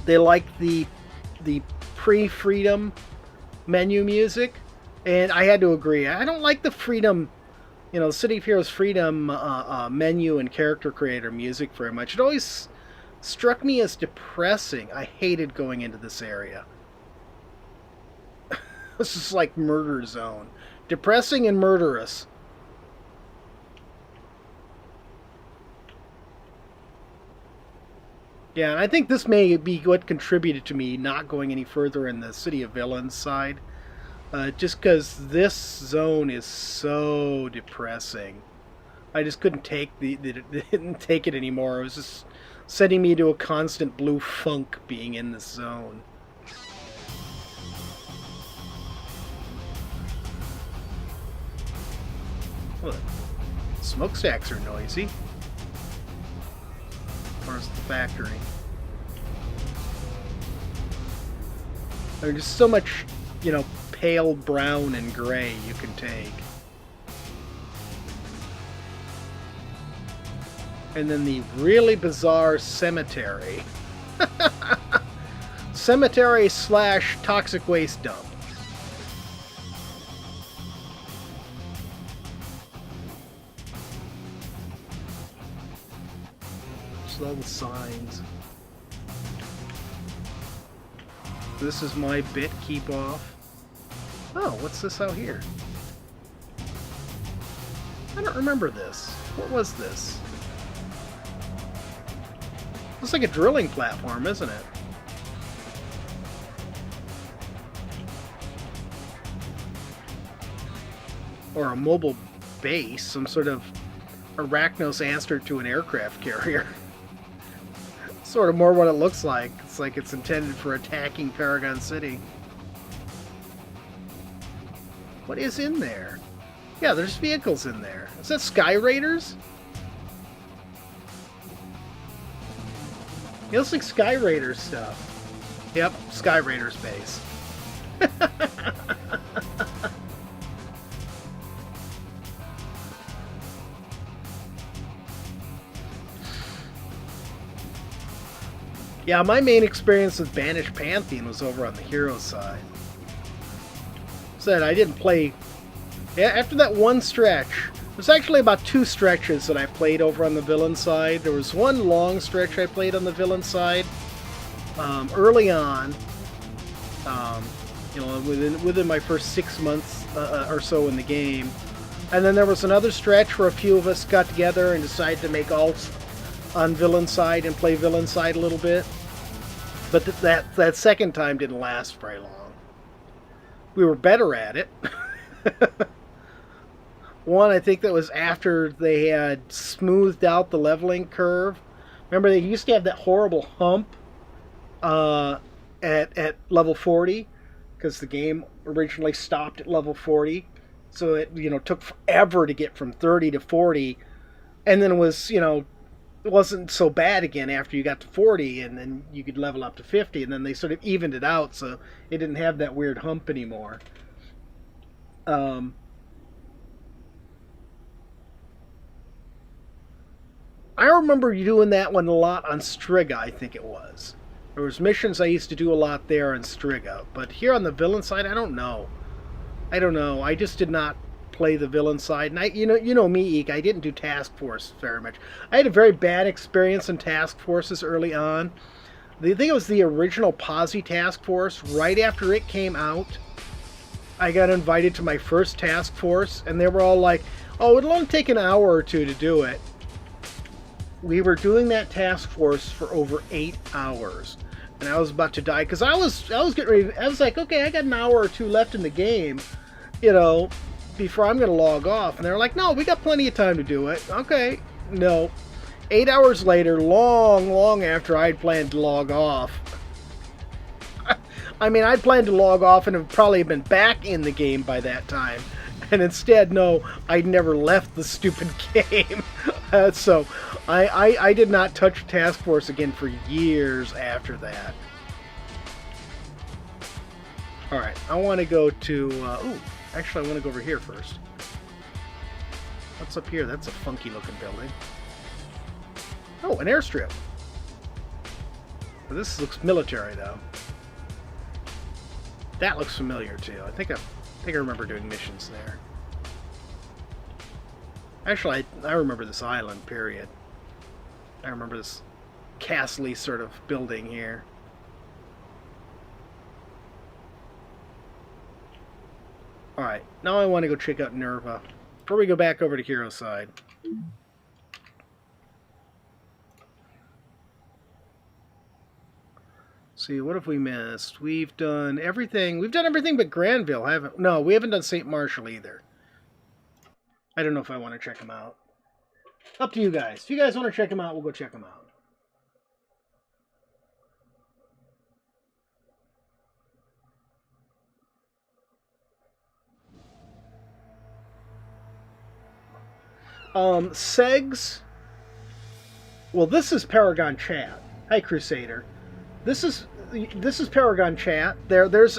they liked the pre-Freedom menu music, and I had to agree. I don't like the Freedom, you know, City of Heroes Freedom menu and character creator music very much. It always struck me as depressing. I hated going into this area. This is like murder zone. Depressing and murderous. Yeah, and I think this may be what contributed to me not going any further in the City of Villains side. Just because this zone is so depressing. I just couldn't take didn't take it anymore. It was just sending me to a constant blue funk being in this zone. Look, smokestacks are noisy. Where's the factory? There's just so much, you know, pale brown and gray you can take. And then the really bizarre cemetery. Cemetery / toxic waste dump. All the signs. This is my bit, keep off. Oh, what's this out here? I don't remember this. What was this? Looks like a drilling platform, isn't it? Or a mobile base, some sort of Arachnos answer to an aircraft carrier. Sort of more what it looks like. It's like it's intended for attacking Paragon City. What is in there? Yeah, there's vehicles in there. Is that Sky Raiders? It looks like Sky Raiders stuff. Yep, Sky Raiders base. Yeah, my main experience with Banished Pantheon was over on the hero side. Said I didn't play... Yeah, after that one stretch, there's actually about 2 stretches that I played over on the villain side. There was one long stretch I played on the villain side early on, you know, within my first 6 months or so in the game. And then there was another stretch where a few of us got together and decided to make alts on villain side and play villain side a little bit. But that second time didn't last very long. We were better at it. One, I think that was after they had smoothed out the leveling curve. Remember, they used to have that horrible hump at level 40, because the game originally stopped at level 40. So it, you know, took forever to get from 30 to 40, and then it was, you know, it wasn't so bad again after you got to 40, and then you could level up to 50, and then they sort of evened it out, so it didn't have that weird hump anymore. I remember you doing that one a lot on Striga, I think it was. There was missions I used to do a lot there on Striga, but here on the villain side, I don't know. I just did not play the villain side, and you know me, Eek, I didn't do Task Force very much. I had a very bad experience in Task Forces early on. I think it was the original Posse Task Force. Right after it came out, I got invited to my first Task Force, and they were all like, oh, it'll only take an hour or two to do it. we were doing that task force for over 8 hours. And I was about to die because I was getting ready. I was like, okay, I got an hour or two left in the game, you know, before I'm going to log off. And they're like, no, we got plenty of time to do it. Okay, no. 8 hours later, long after I'd planned to log off. I mean, I'd planned to log off and have probably been back in the game by that time. And instead, no, I'd never left the stupid game. So I did not touch Task Force again for years after that. Alright, I want to go to... ooh, actually I want to go over here first. What's up here? That's a funky looking building. Oh, an airstrip. Well, this looks military though. That looks familiar too. I think I remember doing missions there. Actually, I remember this island, period. I remember this castle-y sort of building here. Alright, now I want to go check out Nerva. Before we go back over to Hero Side. See, what have we missed? We've done everything. We've done everything but Granville, haven't we? No, we haven't done St. Marshall either. I don't know if I want to check them out. Up to you guys. If you guys want to check them out, we'll go check them out. Segs. Well, this is Paragon Chat. Hi, Crusader. This is Paragon Chat. There's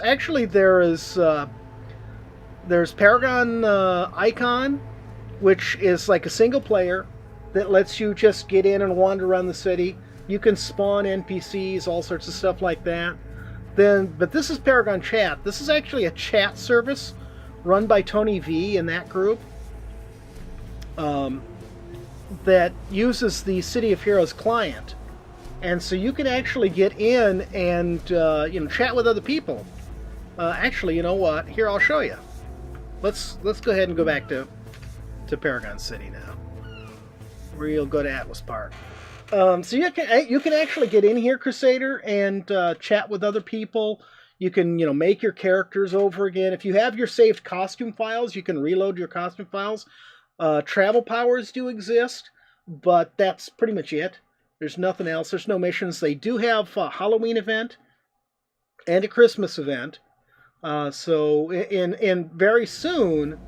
Paragon Icon, which is like a single player that lets you just get in and wander around the city. You can spawn NPCs, all sorts of stuff like that. But this is Paragon Chat. This is actually a chat service run by Tony V and that group that uses the City of Heroes client. And so you can actually get in and chat with other people. Actually, you know what? Here, I'll show you. Let's go ahead and go back to Paragon City now. We'll go to Atlas Park. So you can actually get in here, Crusader, and chat with other people. You can make your characters over again. If you have your saved costume files, you can reload your costume files. Travel powers do exist, but that's pretty much it. There's nothing else. There's no missions. They do have a Halloween event and a Christmas event. So in very soon,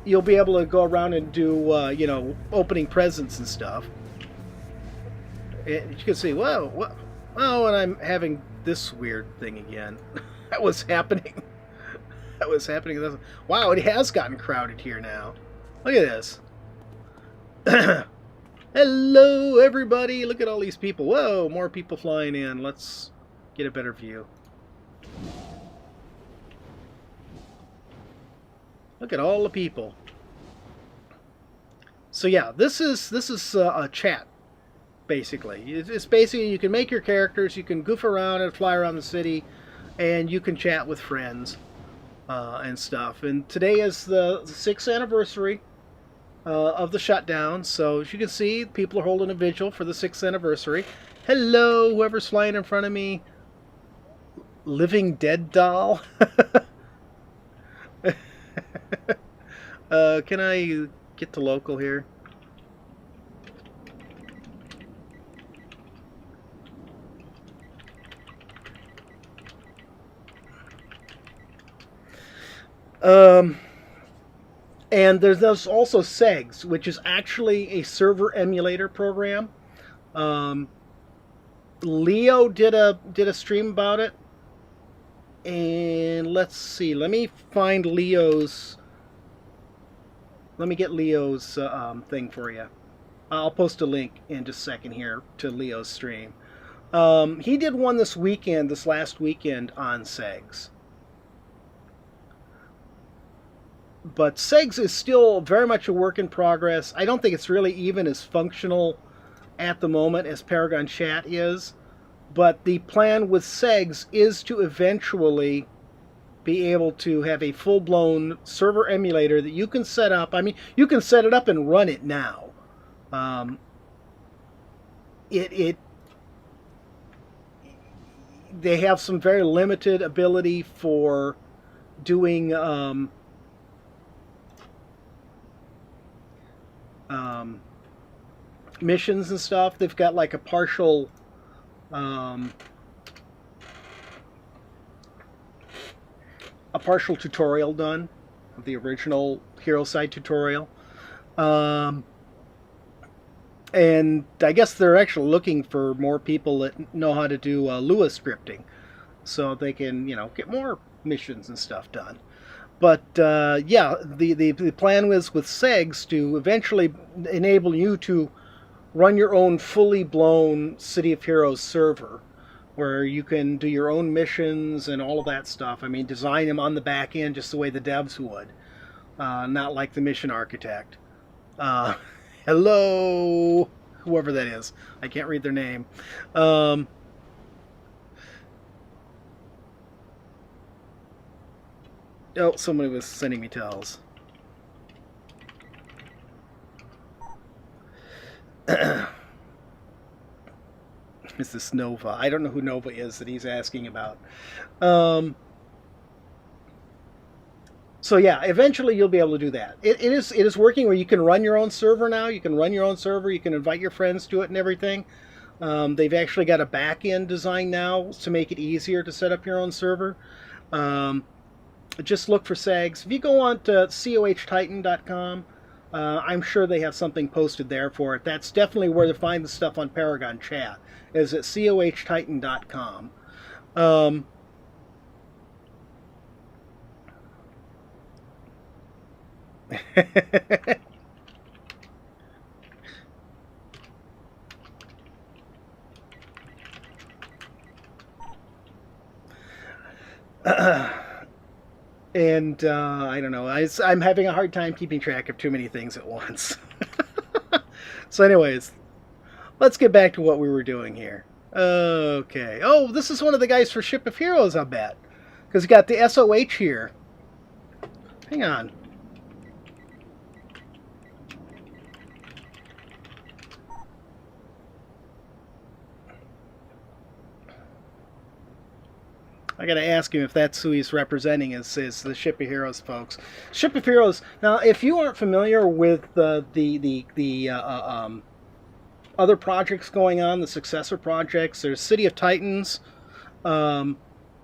you'll be able to go around and do opening presents and stuff. And you can see, whoa, what? Oh, and I'm having this weird thing again. That was happening. That was happening. Wow, it has gotten crowded here now. Look at this. Hello, everybody. Look at all these people. Whoa, more people flying in. Let's get a better view. Look at all the people. So yeah, this is a chat, basically. It's basically you can make your characters, you can goof around and fly around the city, and you can chat with friends and stuff. And today is the 6th anniversary of the shutdown, so as you can see, people are holding a vigil for the 6th anniversary. Hello, whoever's flying in front of me. Living Dead doll. Can I get to local here? And there's also SEGS, which is actually a server emulator program. Leo did a stream about it. And let's see, let me find Leo's... Let me get Leo's thing for you. I'll post a link in just a second here to Leo's stream. He did one this last weekend on SEGS. But SEGS is still very much a work in progress. I don't think it's really even as functional at the moment as Paragon Chat is. But the plan with SEGS is to eventually be able to have a full-blown server emulator that you can set up. I mean, you can set it up and run it now. Um, it they have some very limited ability for doing missions and stuff. They've got like a partial tutorial done of the original Hero Side tutorial. And I guess they're actually looking for more people that know how to do Lua scripting, so they can, get more missions and stuff done. But yeah, the plan was with SEGs to eventually enable you to run your own fully blown City of Heroes server, where you can do your own missions and all of that stuff. I mean, design them on the back end just the way the devs would, not like the mission architect. Hello, whoever that is. I can't read their name. Oh, somebody was sending me tells. Is this Nova? I don't know who Nova is that he's asking about. So yeah, eventually you'll be able to do that. It is working where you can run your own server now. You can run your own server. You can invite your friends to it and everything. They've actually got a back-end design now to make it easier to set up your own server. Just look for SAGs. If you go on to cohtitan.com, I'm sure they have something posted there for it. That's definitely where to find the stuff on Paragon Chat, is at cohtitan.com. And I don't know. I'm having a hard time keeping track of too many things at once. So anyways, let's get back to what we were doing here. Okay. Oh, this is one of the guys for Ship of Heroes, I bet. Because you got the SOH here. Hang on. I gotta ask him if that's who he's representing is the Ship of Heroes folks. Ship of Heroes. Now, if you aren't familiar with the other projects going on, the successor projects, there's City of Titans,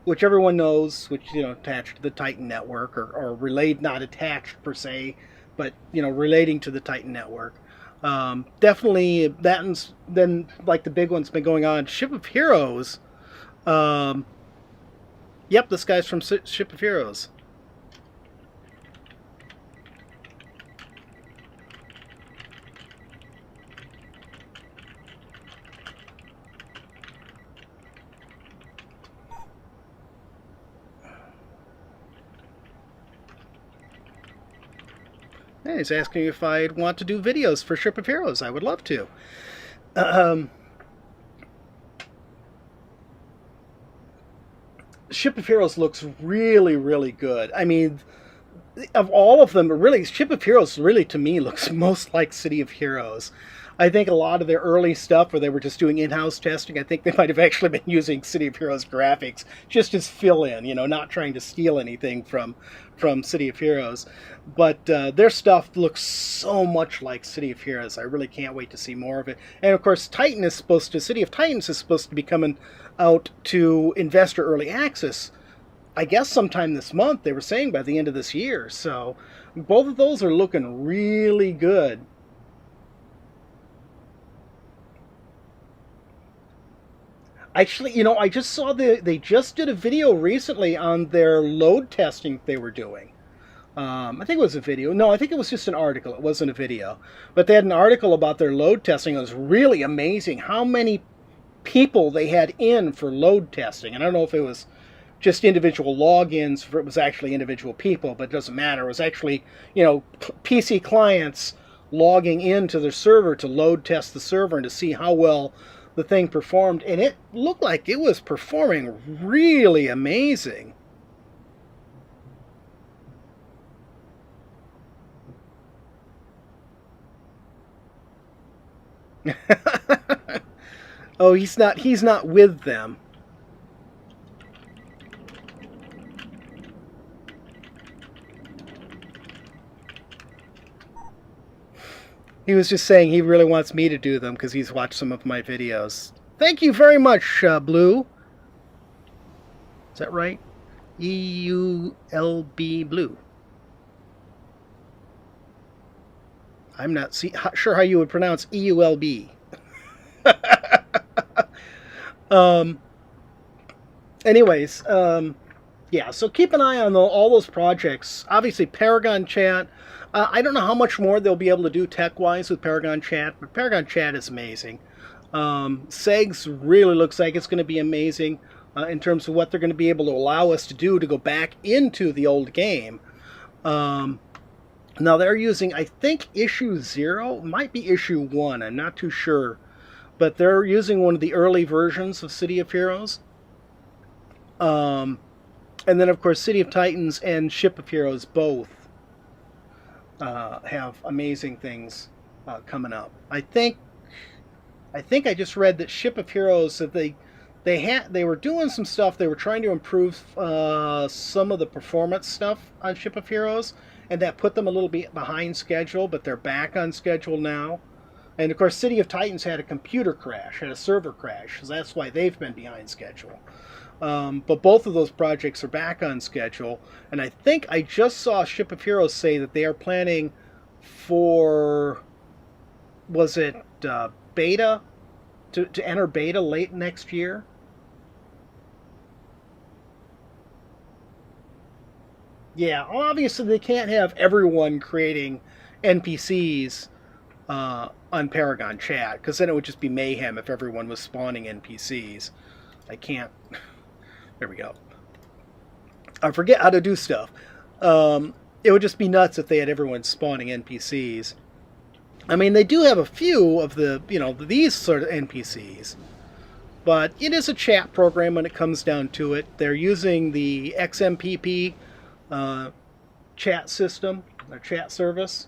which everyone knows, which attached to the Titan network or related, not attached per se, but relating to the Titan network. Definitely that, and then like the big one's been going on. Ship of Heroes. Yep, this guy's from Ship of Heroes. Yeah, he's asking if I'd want to do videos for Ship of Heroes. I would love to. Ship of Heroes looks really, really good. I mean, of all of them, really, Ship of Heroes really, to me, looks most like City of Heroes. I think a lot of their early stuff where they were just doing in-house testing, I think they might have actually been using City of Heroes graphics just as fill-in, not trying to steal anything from City of Heroes. But their stuff looks so much like City of Heroes. I really can't wait to see more of it. And of course, City of Titans is supposed to be coming out to investor early access, I guess sometime this month. They were saying by the end of this year. So both of those are looking really good. Actually, I just saw they just did a video recently on their load testing they were doing. I think it was a video. No, I think it was just an article. It wasn't a video. But they had an article about their load testing. It was really amazing how many people they had in for load testing. And I don't know if it was just individual logins, if it was actually individual people, but it doesn't matter. It was actually, PC clients logging into their server to load test the server and to see how well the thing performed. And it looked like it was performing really amazing. Oh, he's not with them. He was just saying he really wants me to do them because he's watched some of my videos. Thank you very much, Blue. Is that right? EULB Blue. I'm not sure how you would pronounce EULB. Anyways, yeah, so keep an eye on all those projects. Obviously, Paragon Chat. I don't know how much more they'll be able to do tech-wise with Paragon Chat, but Paragon Chat is amazing. Segs really looks like it's going to be amazing in terms of what they're going to be able to allow us to do to go back into the old game. Now, they're using, I think, issue 0. It might be issue 1. I'm not too sure. But they're using one of the early versions of City of Heroes. And then, of course, City of Titans and Ship of Heroes both have amazing things coming up. I think I just read that Ship of Heroes, that they were doing some stuff. They were trying to improve some of the performance stuff on Ship of Heroes, and that put them a little bit behind schedule, but they're back on schedule now. And of course, City of Titans had a computer crash, had a server crash, so that's why they've been behind schedule. But both of those projects are back on schedule, and I think I just saw Ship of Heroes say that they are planning for, was it beta, to enter beta late next year? Yeah, obviously they can't have everyone creating NPCs on Paragon Chat, because then it would just be mayhem if everyone was spawning NPCs. I can't. There we go. I forget how to do stuff. It would just be nuts if they had everyone spawning NPCs. I mean, they do have a few of the, these sort of NPCs. But it is a chat program when it comes down to it. They're using the XMPP chat system, their chat service.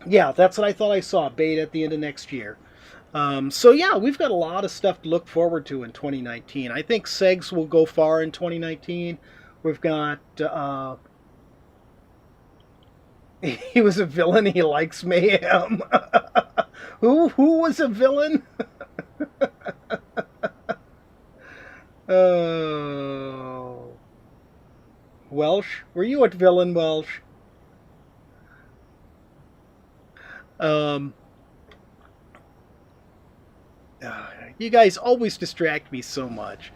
Yeah, that's what I thought I saw. Beta at the end of next year. So yeah, we've got a lot of stuff to look forward to in 2019. I think Segs will go far in 2019. We've got he was a villain. He likes mayhem. Who was a villain? Oh, Welsh. Were you a villain, Welsh? You guys always distract me so much.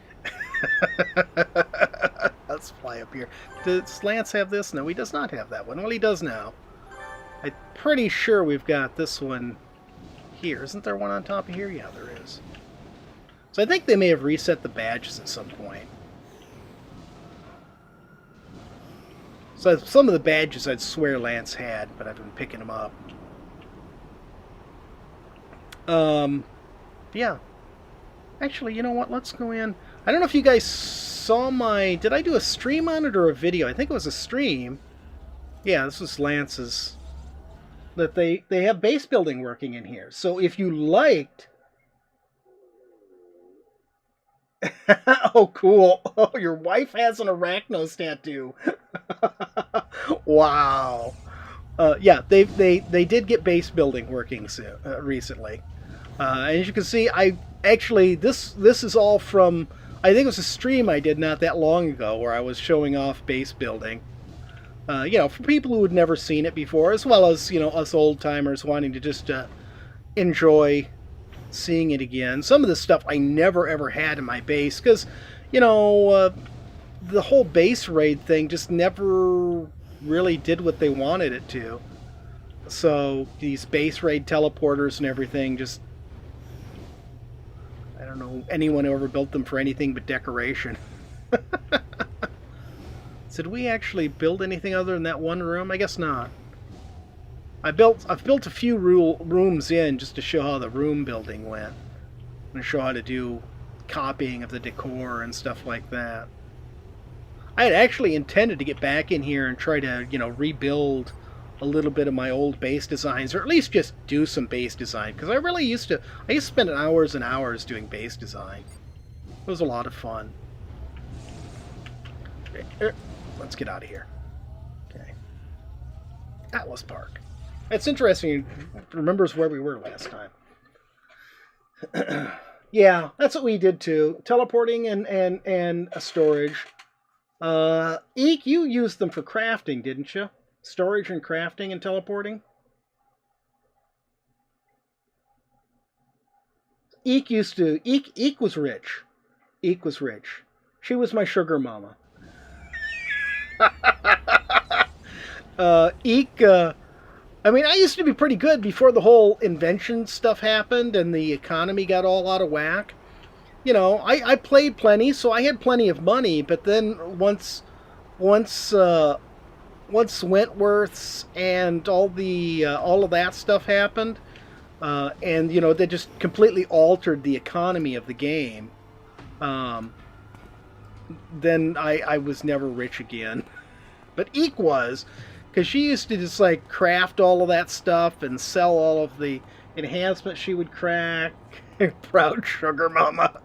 Let's fly up here. Does Lance have this? No, he does not have that one. Well, he does now. I'm pretty sure we've got this one here. Isn't there one on top of here? Yeah, there is. So I think they may have reset the badges at some point. So some of the badges I'd swear Lance had, but I've been picking them up. Yeah. Actually, you know what? Let's go in. I don't know if you guys saw my... Did I do a stream on it or a video? I think it was a stream. Yeah, this was Lance's. That they have base building working in here. So if you liked... Oh, cool. Oh, your wife has an Arachnos tattoo. Wow. Yeah, they did get base building working recently. And as you can see, this is all from, I think it was a stream I did not that long ago where I was showing off base building. For people who had never seen it before, as well as, us old timers wanting to just enjoy seeing it again. Some of the stuff I never ever had in my base because, the whole base raid thing just never really did what they wanted it to. So these base raid teleporters and everything just... I don't know anyone who ever built them for anything but decoration. Did we actually build anything other than that one room? I guess not. I've built a few rooms in just to show how the room building went. And show how to do copying of the decor and stuff like that. I had actually intended to get back in here and try to, rebuild a little bit of my old base designs, or at least just do some base design, because I really used to spend hours and hours doing base design. It was a lot of fun. Let's get out of here. Okay. Atlas Park. It's interesting. It remembers where we were last time. Yeah, that's what we did too. Teleporting and a storage. Eek, you used them for crafting, didn't you? Storage and crafting and teleporting? Eek used to... Eek was rich. Eek was rich. She was my sugar mama. Eek... I mean, I used to be pretty good before the whole invention stuff happened and the economy got all out of whack. You know, I played plenty, so I had plenty of money, but then once Wentworth's and all of that stuff happened, and you know, they just completely altered the economy of the game. Then I was never rich again. But Eek was, because she used to just like craft all of that stuff and sell all of the enhancements she would crack. Proud sugar mama.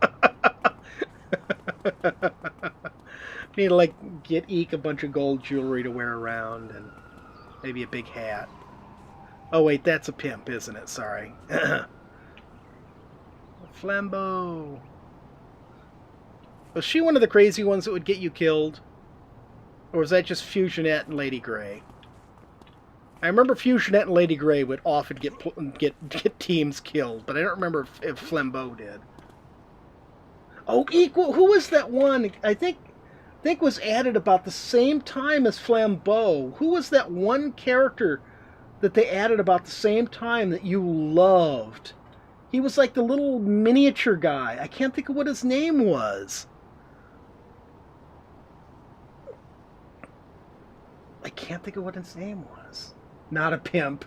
Need to like get Eek a bunch of gold jewelry to wear around and maybe a big hat. Oh wait, that's a pimp, isn't it? Sorry. Flambeau. Was she one of the crazy ones that would get you killed? Or was that just Fusionette and Lady Grey? I remember Fusionette and Lady Grey would often get teams killed, but I don't remember if Flambeau did. Oh, Equal. Who was that one? I think was added about the same time as Flambeau. Who was that one character that they added about the same time that you loved? He was like the little miniature guy. I can't think of what his name was. I can't think of what his name was. Not a pimp.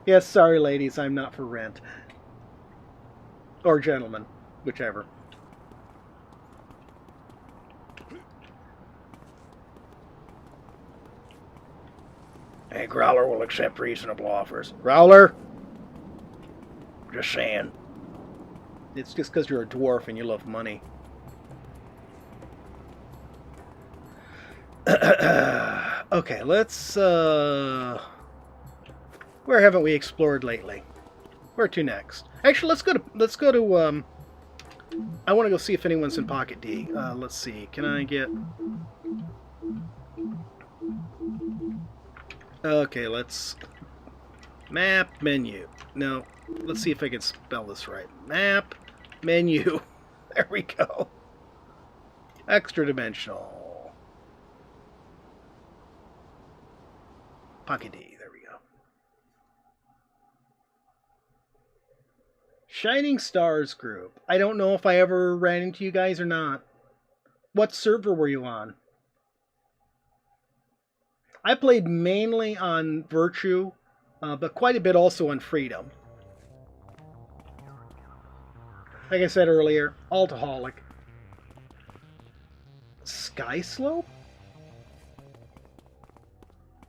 Yes, sorry, ladies, I'm not for rent. Or gentlemen, whichever. Hey, Growler will accept reasonable offers. Growler? Just saying. It's just because you're a dwarf and you love money. Okay, let's, where haven't we explored lately? Where to next? Actually, let's go to, I want to go see if anyone's in Pocket D. Let's see, can I get... Okay, let's... Map, menu. No, let's see if I can spell this right. Map, menu. There we go. Extra dimensional. Pocket D, there we go. Shining Stars group. I don't know if I ever ran into you guys or not. What server were you on? I played mainly on Virtue, but quite a bit also on Freedom. Like I said earlier, Altaholic. Skyslope?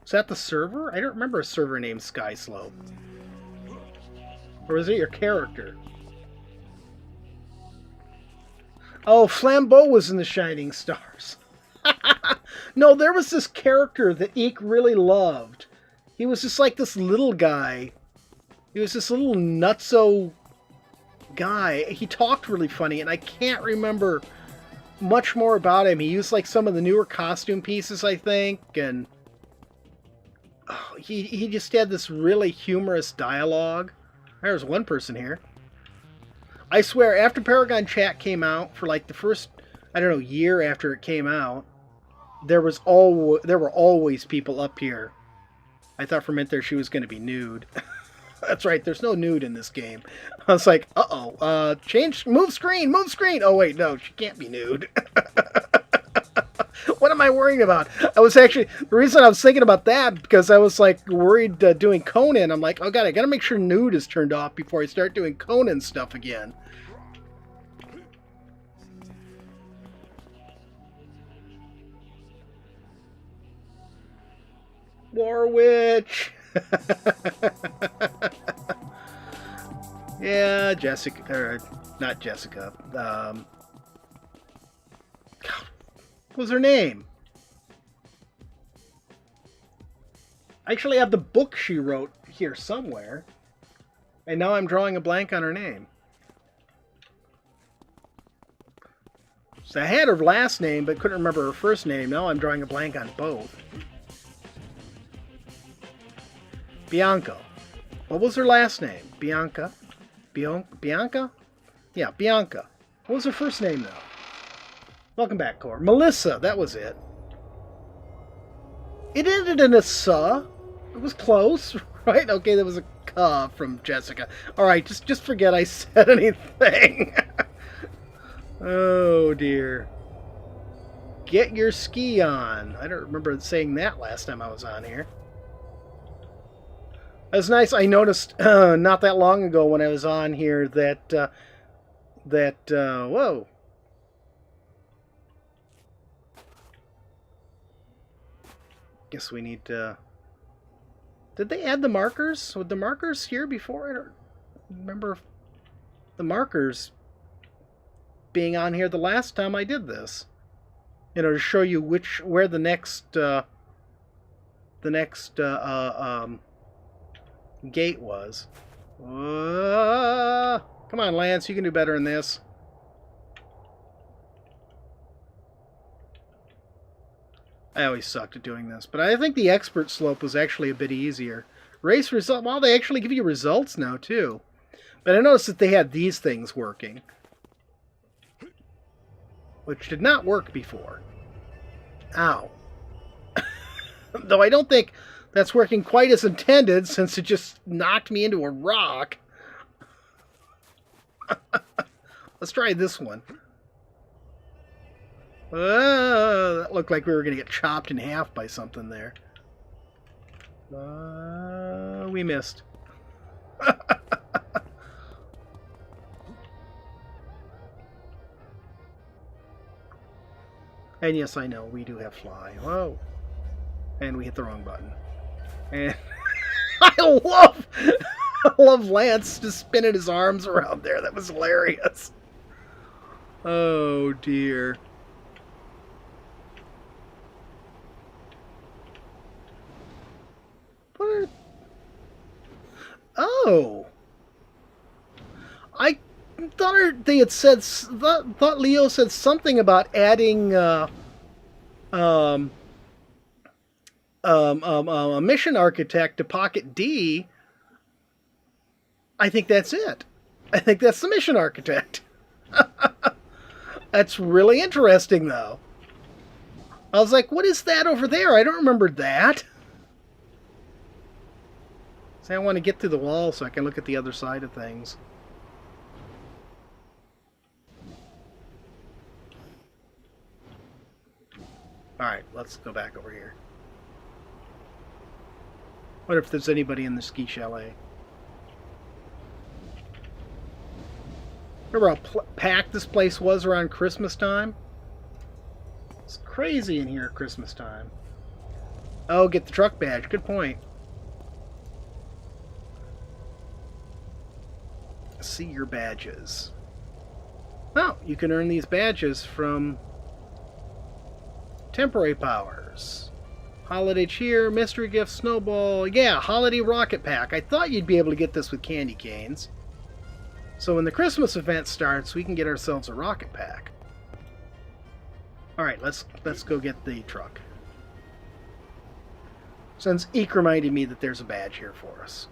Is that the server? I don't remember a server named Skyslope. Or is it your character? Oh, Flambeau was in the Shining Stars. No, there was this character that Eek really loved. He was just like this little guy. He was this little nutso guy. He talked really funny, and I can't remember much more about him. He used like some of the newer costume pieces, I think, and oh, he just had this really humorous dialogue. There's one person here. I swear, after Paragon Chat came out, for like the first, I don't know, year after it came out, there were always people up here. I thought for a minute there she was going to be nude. That's right, there's no nude in this game. I was like, uh-oh, move screen. Oh wait, no, she can't be nude. What am I worrying about? The reason I was thinking about that, because I was like worried doing Conan. I'm like, oh god, I gotta make sure nude is turned off before I start doing Conan stuff again. Warwitch! Yeah, Jessica, or not Jessica. God, what was her name? I actually have the book she wrote here somewhere. And now I'm drawing a blank on her name. So I had her last name, but couldn't remember her first name. Now I'm drawing a blank on both. Bianca. What was her last name? Bianca? Bianca? Yeah, Bianca. What was her first name, though? Welcome back, Core. Melissa, that was it. It ended in a "sa." It was close, right? Okay, there was a "ka" from Jessica. All right, just forget I said anything. Oh, dear. Get your ski on. I don't remember saying that last time I was on here. It was nice. I noticed not that long ago when I was on here that whoa. Guess we need to... Did they add the markers? Were the markers here before? I don't remember the markers being on here the last time I did this. You know, to show you where the next gate was. Come on, Lance, you can do better than this. I always sucked at doing this, but I think the expert slope was actually a bit easier. Race result, well, they actually give you results now, too. But I noticed that they had these things working, which did not work before. Ow. Though I don't think that's working quite as intended, since it just knocked me into a rock. Let's try this one. That looked like we were going to get chopped in half by something there. We missed. And yes, I know, we do have fly. Whoa. And we hit the wrong button. And I love Lance just spinning his arms around there. That was hilarious. Oh, dear. What? Oh. I thought they had said... Thought Leo said something about adding... a mission architect to Pocket D. I think that's it. I think that's the mission architect. That's really interesting, though. I was like, what is that over there? I don't remember that. See, I want to get through the wall so I can look at the other side of things. Alright, let's go back over here. Wonder if there's anybody in the ski chalet. Remember how packed this place was around Christmas time? It's crazy in here at Christmas time. Oh, get the truck badge. Good point. See your badges. Oh, you can earn these badges from temporary powers. Holiday cheer, mystery gift, snowball. Yeah, holiday rocket pack. I thought you'd be able to get this with candy canes. So when the Christmas event starts, we can get ourselves a rocket pack. All right, let's go get the truck. Since Eek reminded me that there's a badge here for us.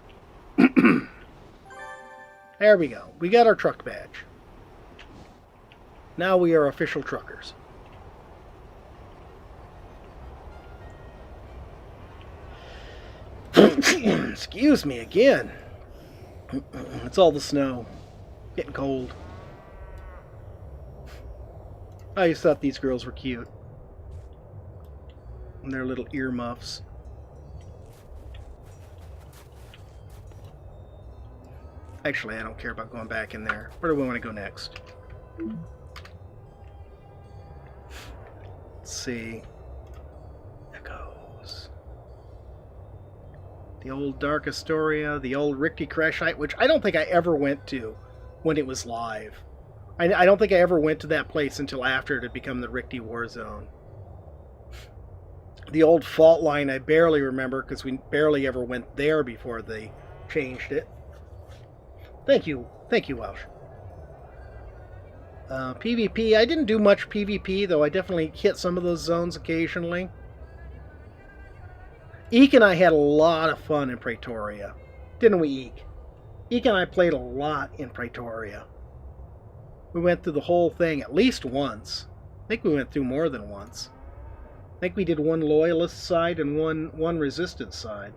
There we go. We got our truck badge. Now we are official truckers. Excuse me again. It's all the snow. Getting cold. I just thought these girls were cute. And their little earmuffs. Actually, I don't care about going back in there. Where do we want to go next? Let's see. Echoes. The old Dark Astoria, the old Rickety Crash Site, which I don't think I ever went to when it was live. I don't think I ever went to that place until after it had become the Rickety War Zone. The old Fault Line I barely remember because we barely ever went there before they changed it. Thank you, Welsh. PvP, I didn't do much PvP, though I definitely hit some of those zones occasionally. Eek and I had a lot of fun in Pretoria. Didn't we, Eek? Eek and I played a lot in Pretoria. We went through the whole thing at least once. I think we went through more than once. I think we did one loyalist side and one resistance side.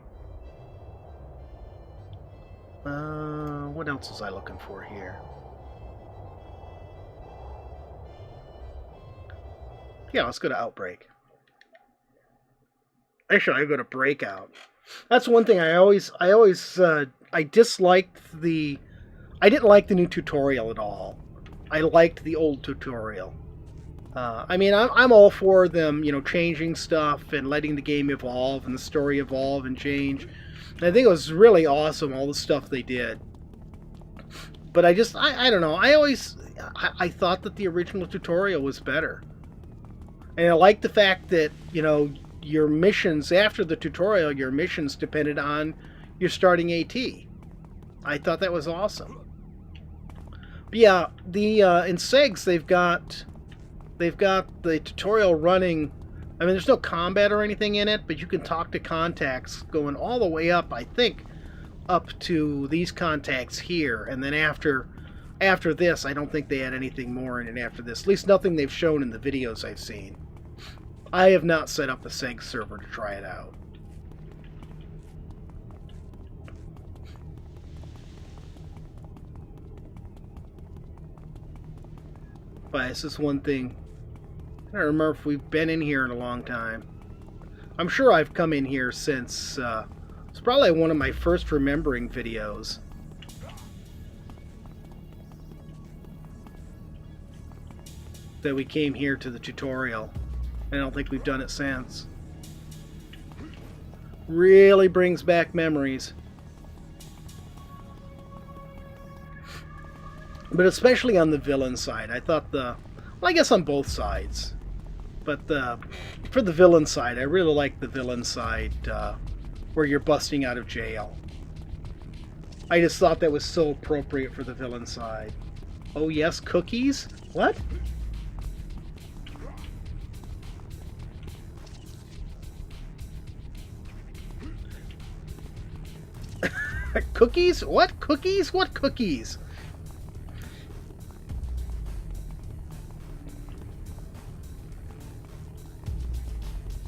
What else was I looking for here? Yeah, let's go to Outbreak. Actually, I go to Breakout. That's one thing I disliked the... I didn't like the new tutorial at all. I liked the old tutorial. I mean, I'm all for them, you know, changing stuff and letting the game evolve and the story evolve and change. And I think it was really awesome, all the stuff they did. But I don't know. I thought that the original tutorial was better. And I like the fact that, you know, your missions, after the tutorial, your missions depended on your starting AT. I thought that was awesome. But yeah, in SEGs, they've got the tutorial running. I mean, there's no combat or anything in it, but you can talk to contacts going all the way up, I think, up to these contacts here. And then after this, I don't think they had anything more in it after this. At least nothing they've shown in the videos I've seen. I have not set up a SEG server to try it out. But this is one thing. I don't remember if we've been in here in a long time. I'm sure I've come in here since... it's probably one of my first remembering videos. That we came here to the tutorial. I don't think we've done it since. Really brings back memories. But especially on the villain side, I thought well, I guess on both sides. But for the villain side, I really like the villain side where you're busting out of jail. I just thought that was so appropriate for the villain side. Oh yes, cookies? What? Cookies? What? Cookies? What cookies?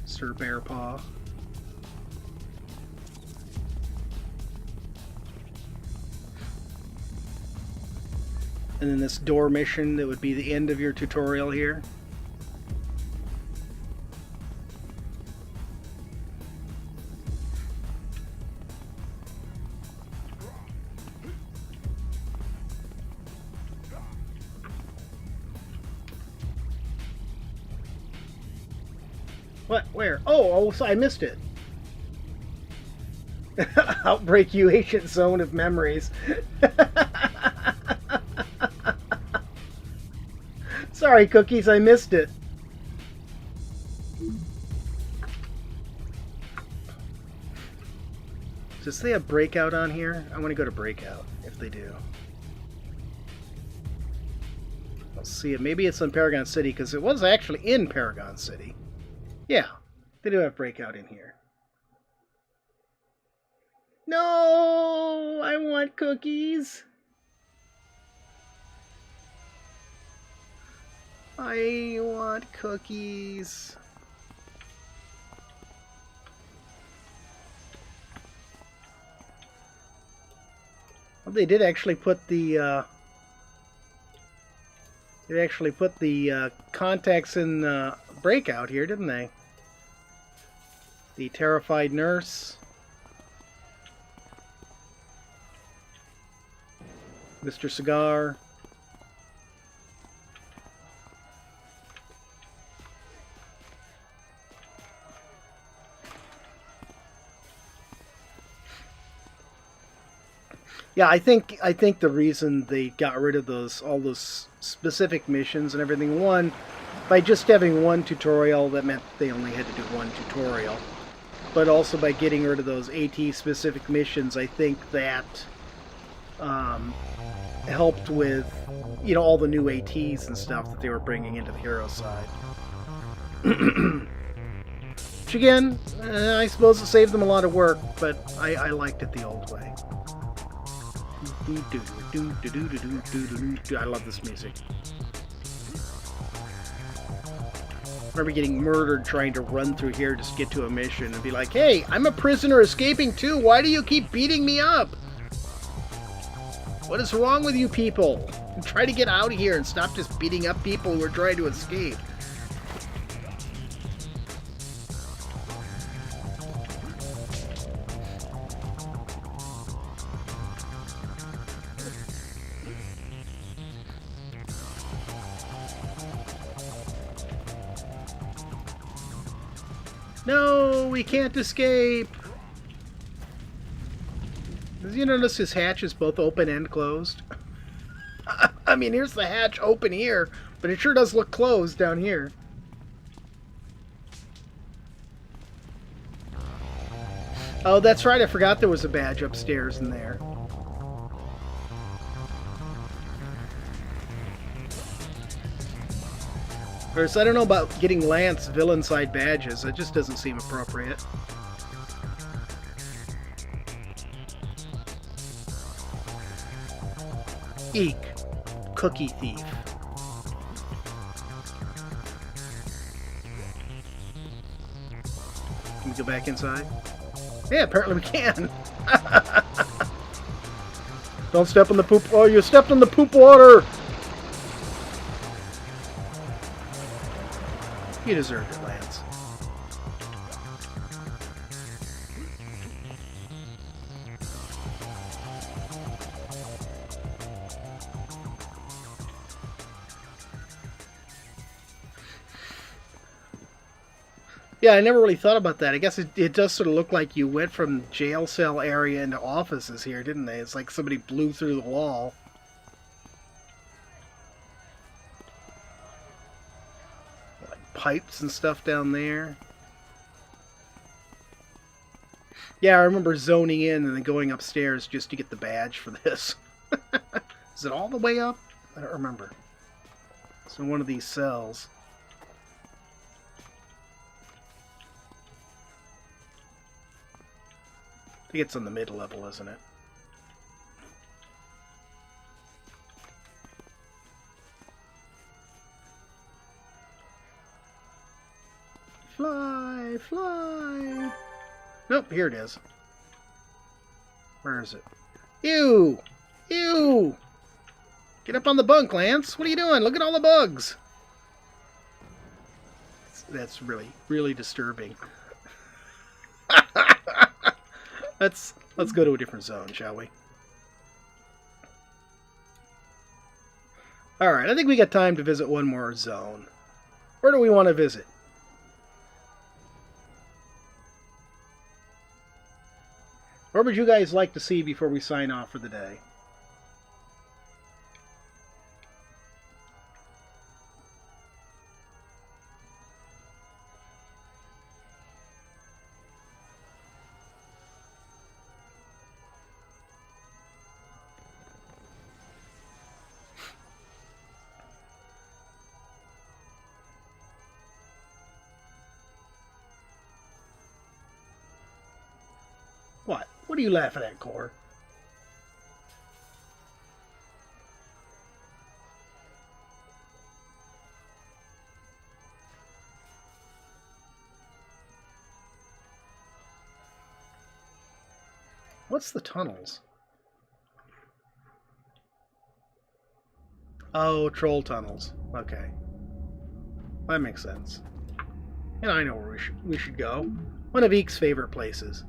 Sir Bearpaw. And then this door mission that would be the end of your tutorial here. What? Where? Oh, so I missed it. Outbreak, you ancient zone of memories. Sorry, Cookies, I missed it. Does they have Breakout on here? I want to go to Breakout, if they do. I'll see it. Maybe it's in Paragon City, because it was actually in Paragon City. Yeah, they do have Breakout in here. No, I want cookies. I want cookies. Well, they did actually put the contacts in Breakout here, didn't they? The Terrified Nurse, Mr. Cigar, Yeah, I think the reason they got rid of all those specific missions and everything, one, by just having one tutorial, that meant they only had to do one tutorial. But also by getting rid of those AT specific missions, I think that helped with, you know, all the new ATs and stuff that they were bringing into the hero side. Which again, I suppose it saved them a lot of work, but I liked it the old way. I love this music. I remember getting murdered trying to run through here just to get to a mission and be like, hey, I'm a prisoner escaping too. Why do you keep beating me up? What is wrong with you people? Try to get out of here and stop just beating up people who are trying to escape. No, we can't escape. Did you notice his hatch is both open and closed? I mean, here's the hatch open here, but it sure does look closed down here. Oh, that's right. I forgot there was a badge upstairs in there. Of course, I don't know about getting Lance villain side badges. It just doesn't seem appropriate. Eek. Cookie thief. Can we go back inside? Yeah, apparently we can. Don't step in the poop. Oh, you stepped in the poop water. You deserved it, Lance. Yeah, I never really thought about that. I guess it does sort of look like you went from jail cell area into offices here, didn't they? It's like somebody blew through the wall. Pipes and stuff down there. Yeah, I remember zoning in and then going upstairs just to get the badge for this. Is it all the way up? I don't remember. It's in one of these cells. I think it's on the mid-level, isn't it? Fly, fly. Nope, here it is. Where is it? Ew! Ew! Get up on the bunk, Lance. What are you doing? Look at all the bugs. That's really, really disturbing. Let's go to a different zone, shall we? Alright, I think we got time to visit one more zone. Where do we want to visit? What would you guys like to see before we sign off for the day? What? What are you laughing at, Core? What's the tunnels? Oh, troll tunnels. Okay. That makes sense. And I know where we should go. One of Eek's favorite places.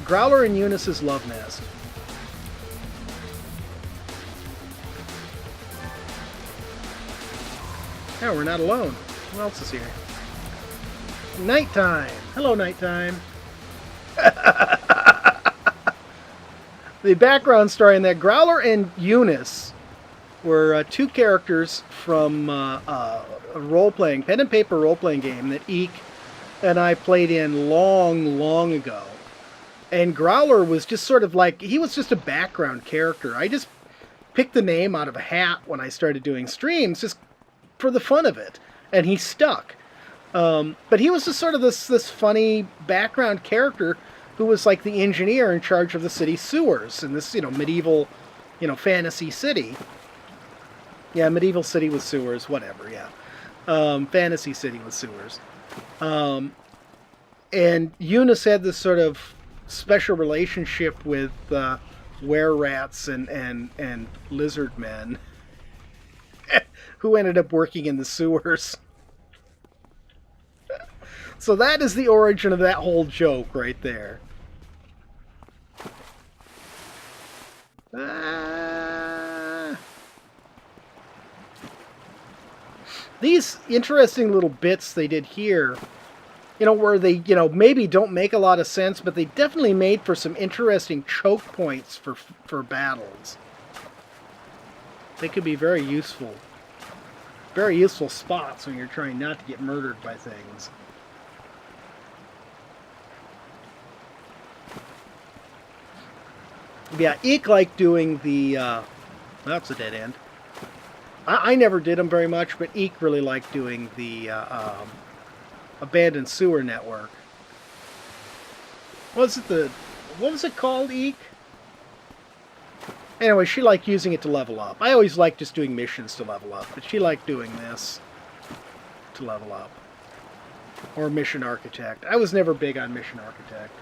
Growler and Eunice's love nest. Yeah, we're not alone. Who else is here? Nighttime. Hello, Nighttime. The background story in that, Growler and Eunice were two characters from a role-playing, pen and paper role-playing game that Eek and I played in long, long ago. And Growler was just sort of like, he was just a background character. I just picked the name out of a hat when I started doing streams, just for the fun of it. And he stuck. But he was just sort of this funny background character who was like the engineer in charge of the city sewers in this, medieval, fantasy city. Yeah, medieval city with sewers, whatever, yeah. Fantasy city with sewers. And Eunice had this sort of special relationship with were-rats and lizard men who ended up working in the sewers. So that is the origin of that whole joke right there. These interesting little bits they did here, where they, maybe don't make a lot of sense, but they definitely made for some interesting choke points for battles. They could be very useful. Very useful spots when you're trying not to get murdered by things. Yeah, Eek liked doing the, that's a dead end. I never did them very much, but Eek really liked doing the abandoned sewer network. What was it called, Eek? Anyway, she liked using it to level up. I always liked just doing missions to level up, but she liked doing this to level up. Or Mission Architect. I was never big on Mission Architect.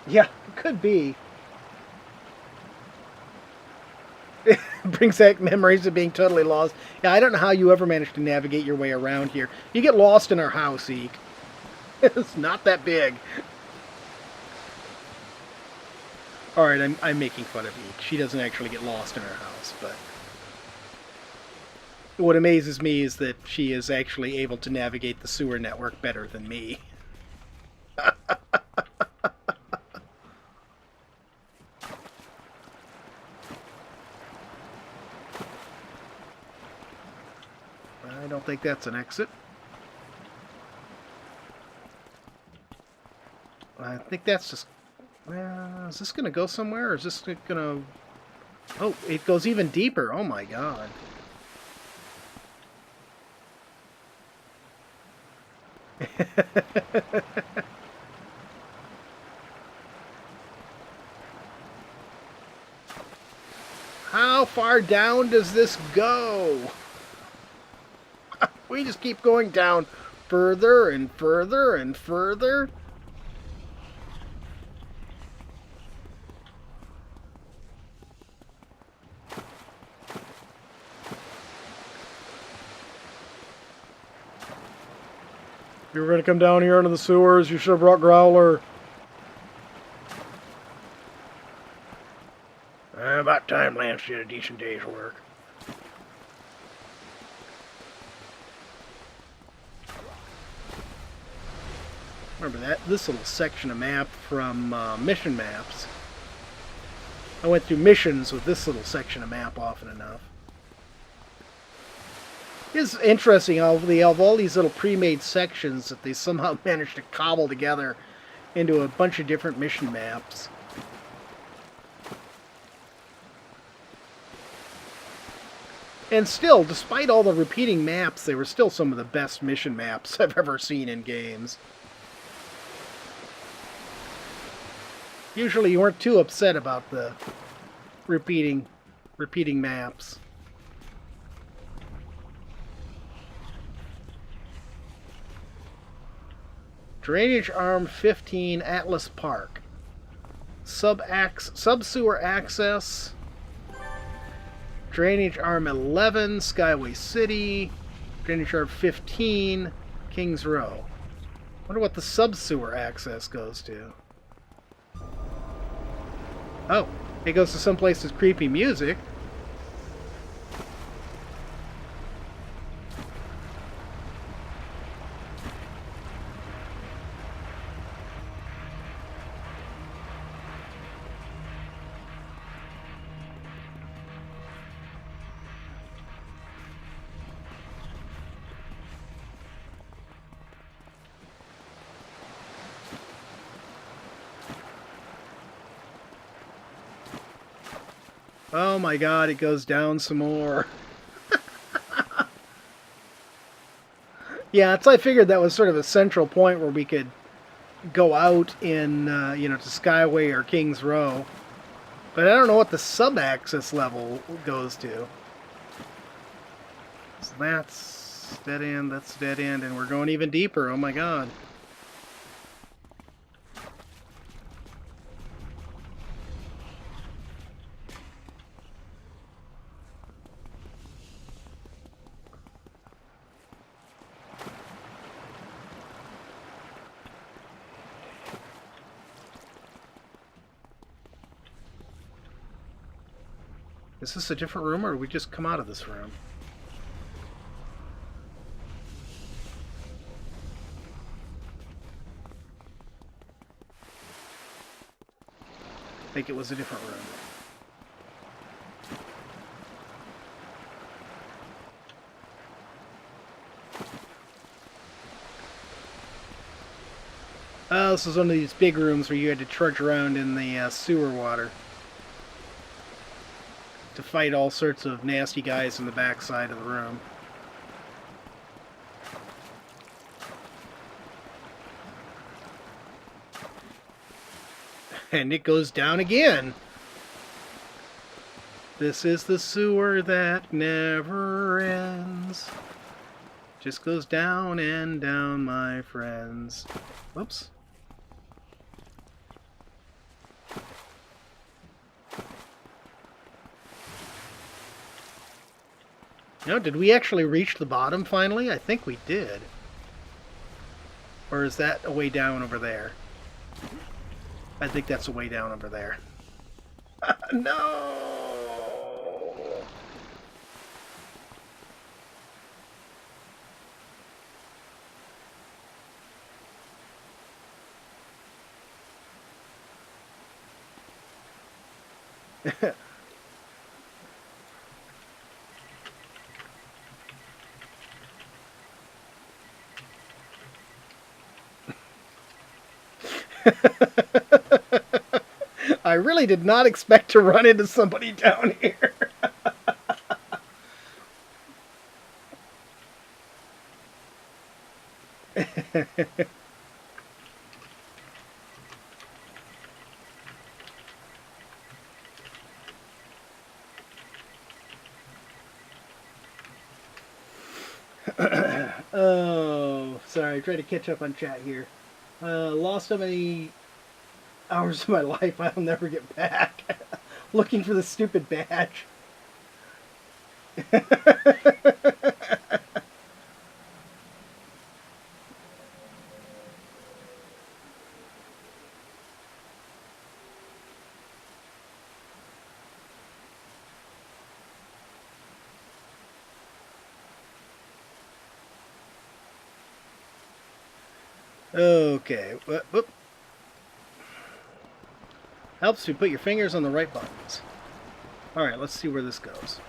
Yeah, it could be. It brings back memories of being totally lost. Yeah, I don't know how you ever managed to navigate your way around here. You get lost in our house, Eek. It's not that big. Alright, I'm making fun of Eek. She doesn't actually get lost in our house, but what amazes me is that she is actually able to navigate the sewer network better than me. I don't think that's an exit. I think that's just... is this going to go somewhere, or is this going to... Oh, it goes even deeper. Oh my god. How far down does this go? We just keep going down further and further and further. If you were going to come down here into the sewers, you should have brought Growler. About time Lance did a decent day's work. Remember this little section of map from mission maps. I went through missions with this little section of map often enough. It's interesting how they have all these little pre-made sections that they somehow managed to cobble together into a bunch of different mission maps. And still, despite all the repeating maps, they were still some of the best mission maps I've ever seen in games. Usually you weren't too upset about the repeating maps. Drainage Arm 15, Atlas Park. Sub-sewer access. Drainage Arm 11, Skyway City. Drainage Arm 15, Kings Row. Wonder what the sub-sewer access goes to. Oh, it goes to someplace with creepy music. Oh my god, it goes down some more. Yeah, so I figured that was sort of a central point where we could go out in, you know, to Skyway or King's Row. But I don't know what the sub-access level goes to. So that's dead end, that's dead end, and we're going even deeper. Oh my god. Is this a different room, or did we just come out of this room? I think it was a different room. Oh, this was one of these big rooms where you had to trudge around in the sewer water to fight all sorts of nasty guys in the backside of the room. And it goes down again. This is the sewer that never ends. Just goes down and down, my friends. Whoops. No, did we actually reach the bottom finally? I think we did. Or is that a way down over there? I think that's a way down over there. No! I really did not expect to run into somebody down here. Oh, sorry. Try to catch up on chat here. Lost so many hours of my life I'll never get back. Looking for the stupid badge. Okay. Whoop. Helps you put your fingers on the right buttons. Alright, let's see where this goes.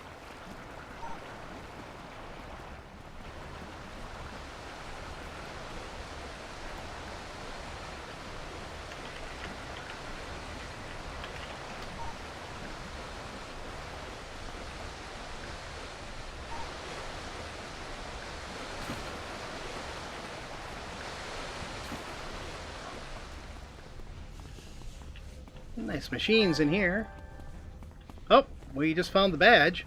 Nice machines in here. Oh, we just found the badge.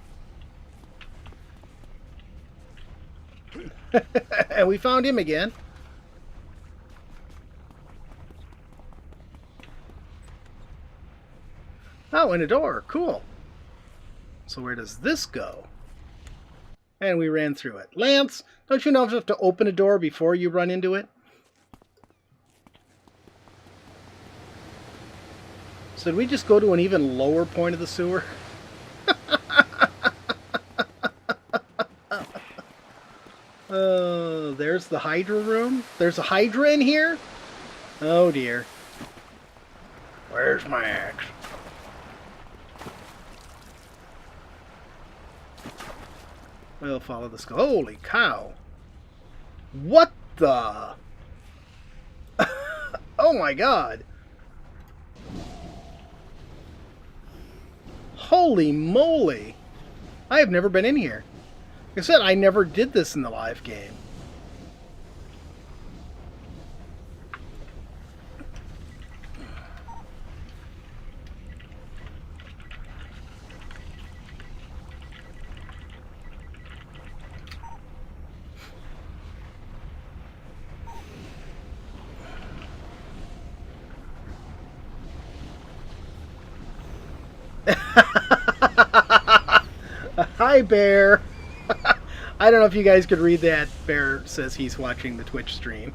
And we found him again. Oh, and a door. Cool. So where does this go? And we ran through it. Lance, don't you know if you have to open a door before you run into it? So did we just go to an even lower point of the sewer? Oh, there's the Hydra room. There's a Hydra in here? Oh dear. Where's my axe? We'll follow this. Holy cow. What the? Oh my god. Holy moly. I have never been in here. Like I said, I never did this in the live game. Hi, Bear. I don't know if you guys could read that. Bear says he's watching the Twitch stream.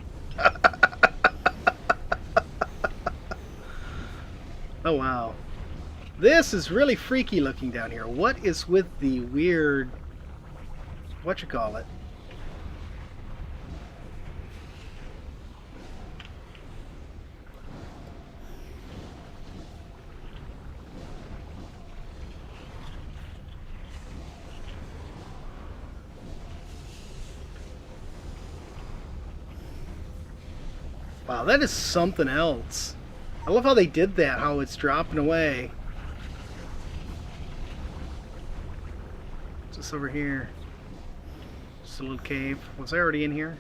Oh, wow. This is really freaky looking down here. What is with the weird... whatchamacallit? Wow, that is something else. I love how they did that, how it's dropping away. What's this over here? Just a little cave. Was I already in here?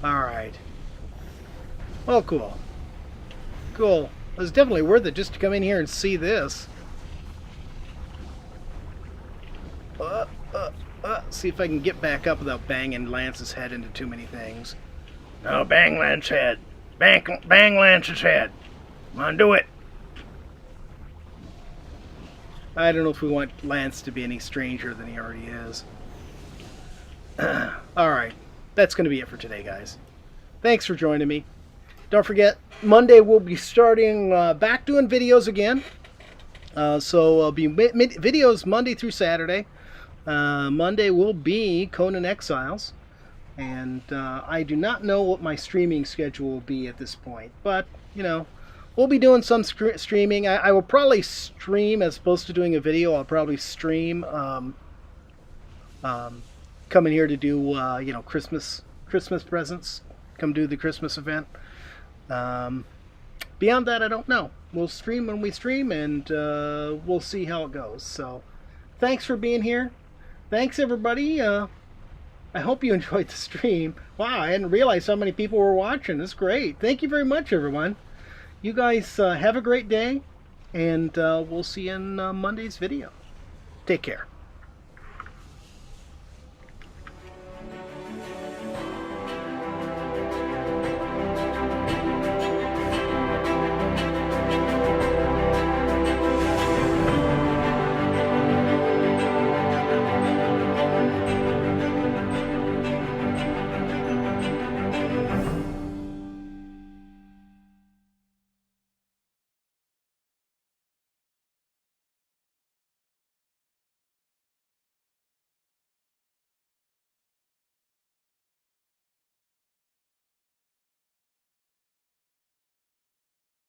Alright. Well, cool. Cool. It was definitely worth it just to come in here and see this. See if I can get back up without banging Lance's head into too many things. No, bang Lance's head. Bang Lance's head. Come on, do it. I don't know if we want Lance to be any stranger than he already is. Alright. That's going to be it for today, guys. Thanks for joining me. Don't forget, Monday we'll be starting back doing videos again. So it'll be videos Monday through Saturday. Monday will be Conan Exiles. And I do not know what my streaming schedule will be at this point. But, you know, we'll be doing some streaming. I will probably stream as opposed to doing a video. I'll probably stream coming here to do, you know, Christmas presents. Come do the Christmas event. Beyond that, I don't know. We'll stream when we stream, and we'll see how it goes. So, thanks for being here. Thanks, everybody. I hope you enjoyed the stream. Wow, I hadn't realized how many people were watching. That's great. Thank you very much, everyone. You guys have a great day, and we'll see you in Monday's video. Take care.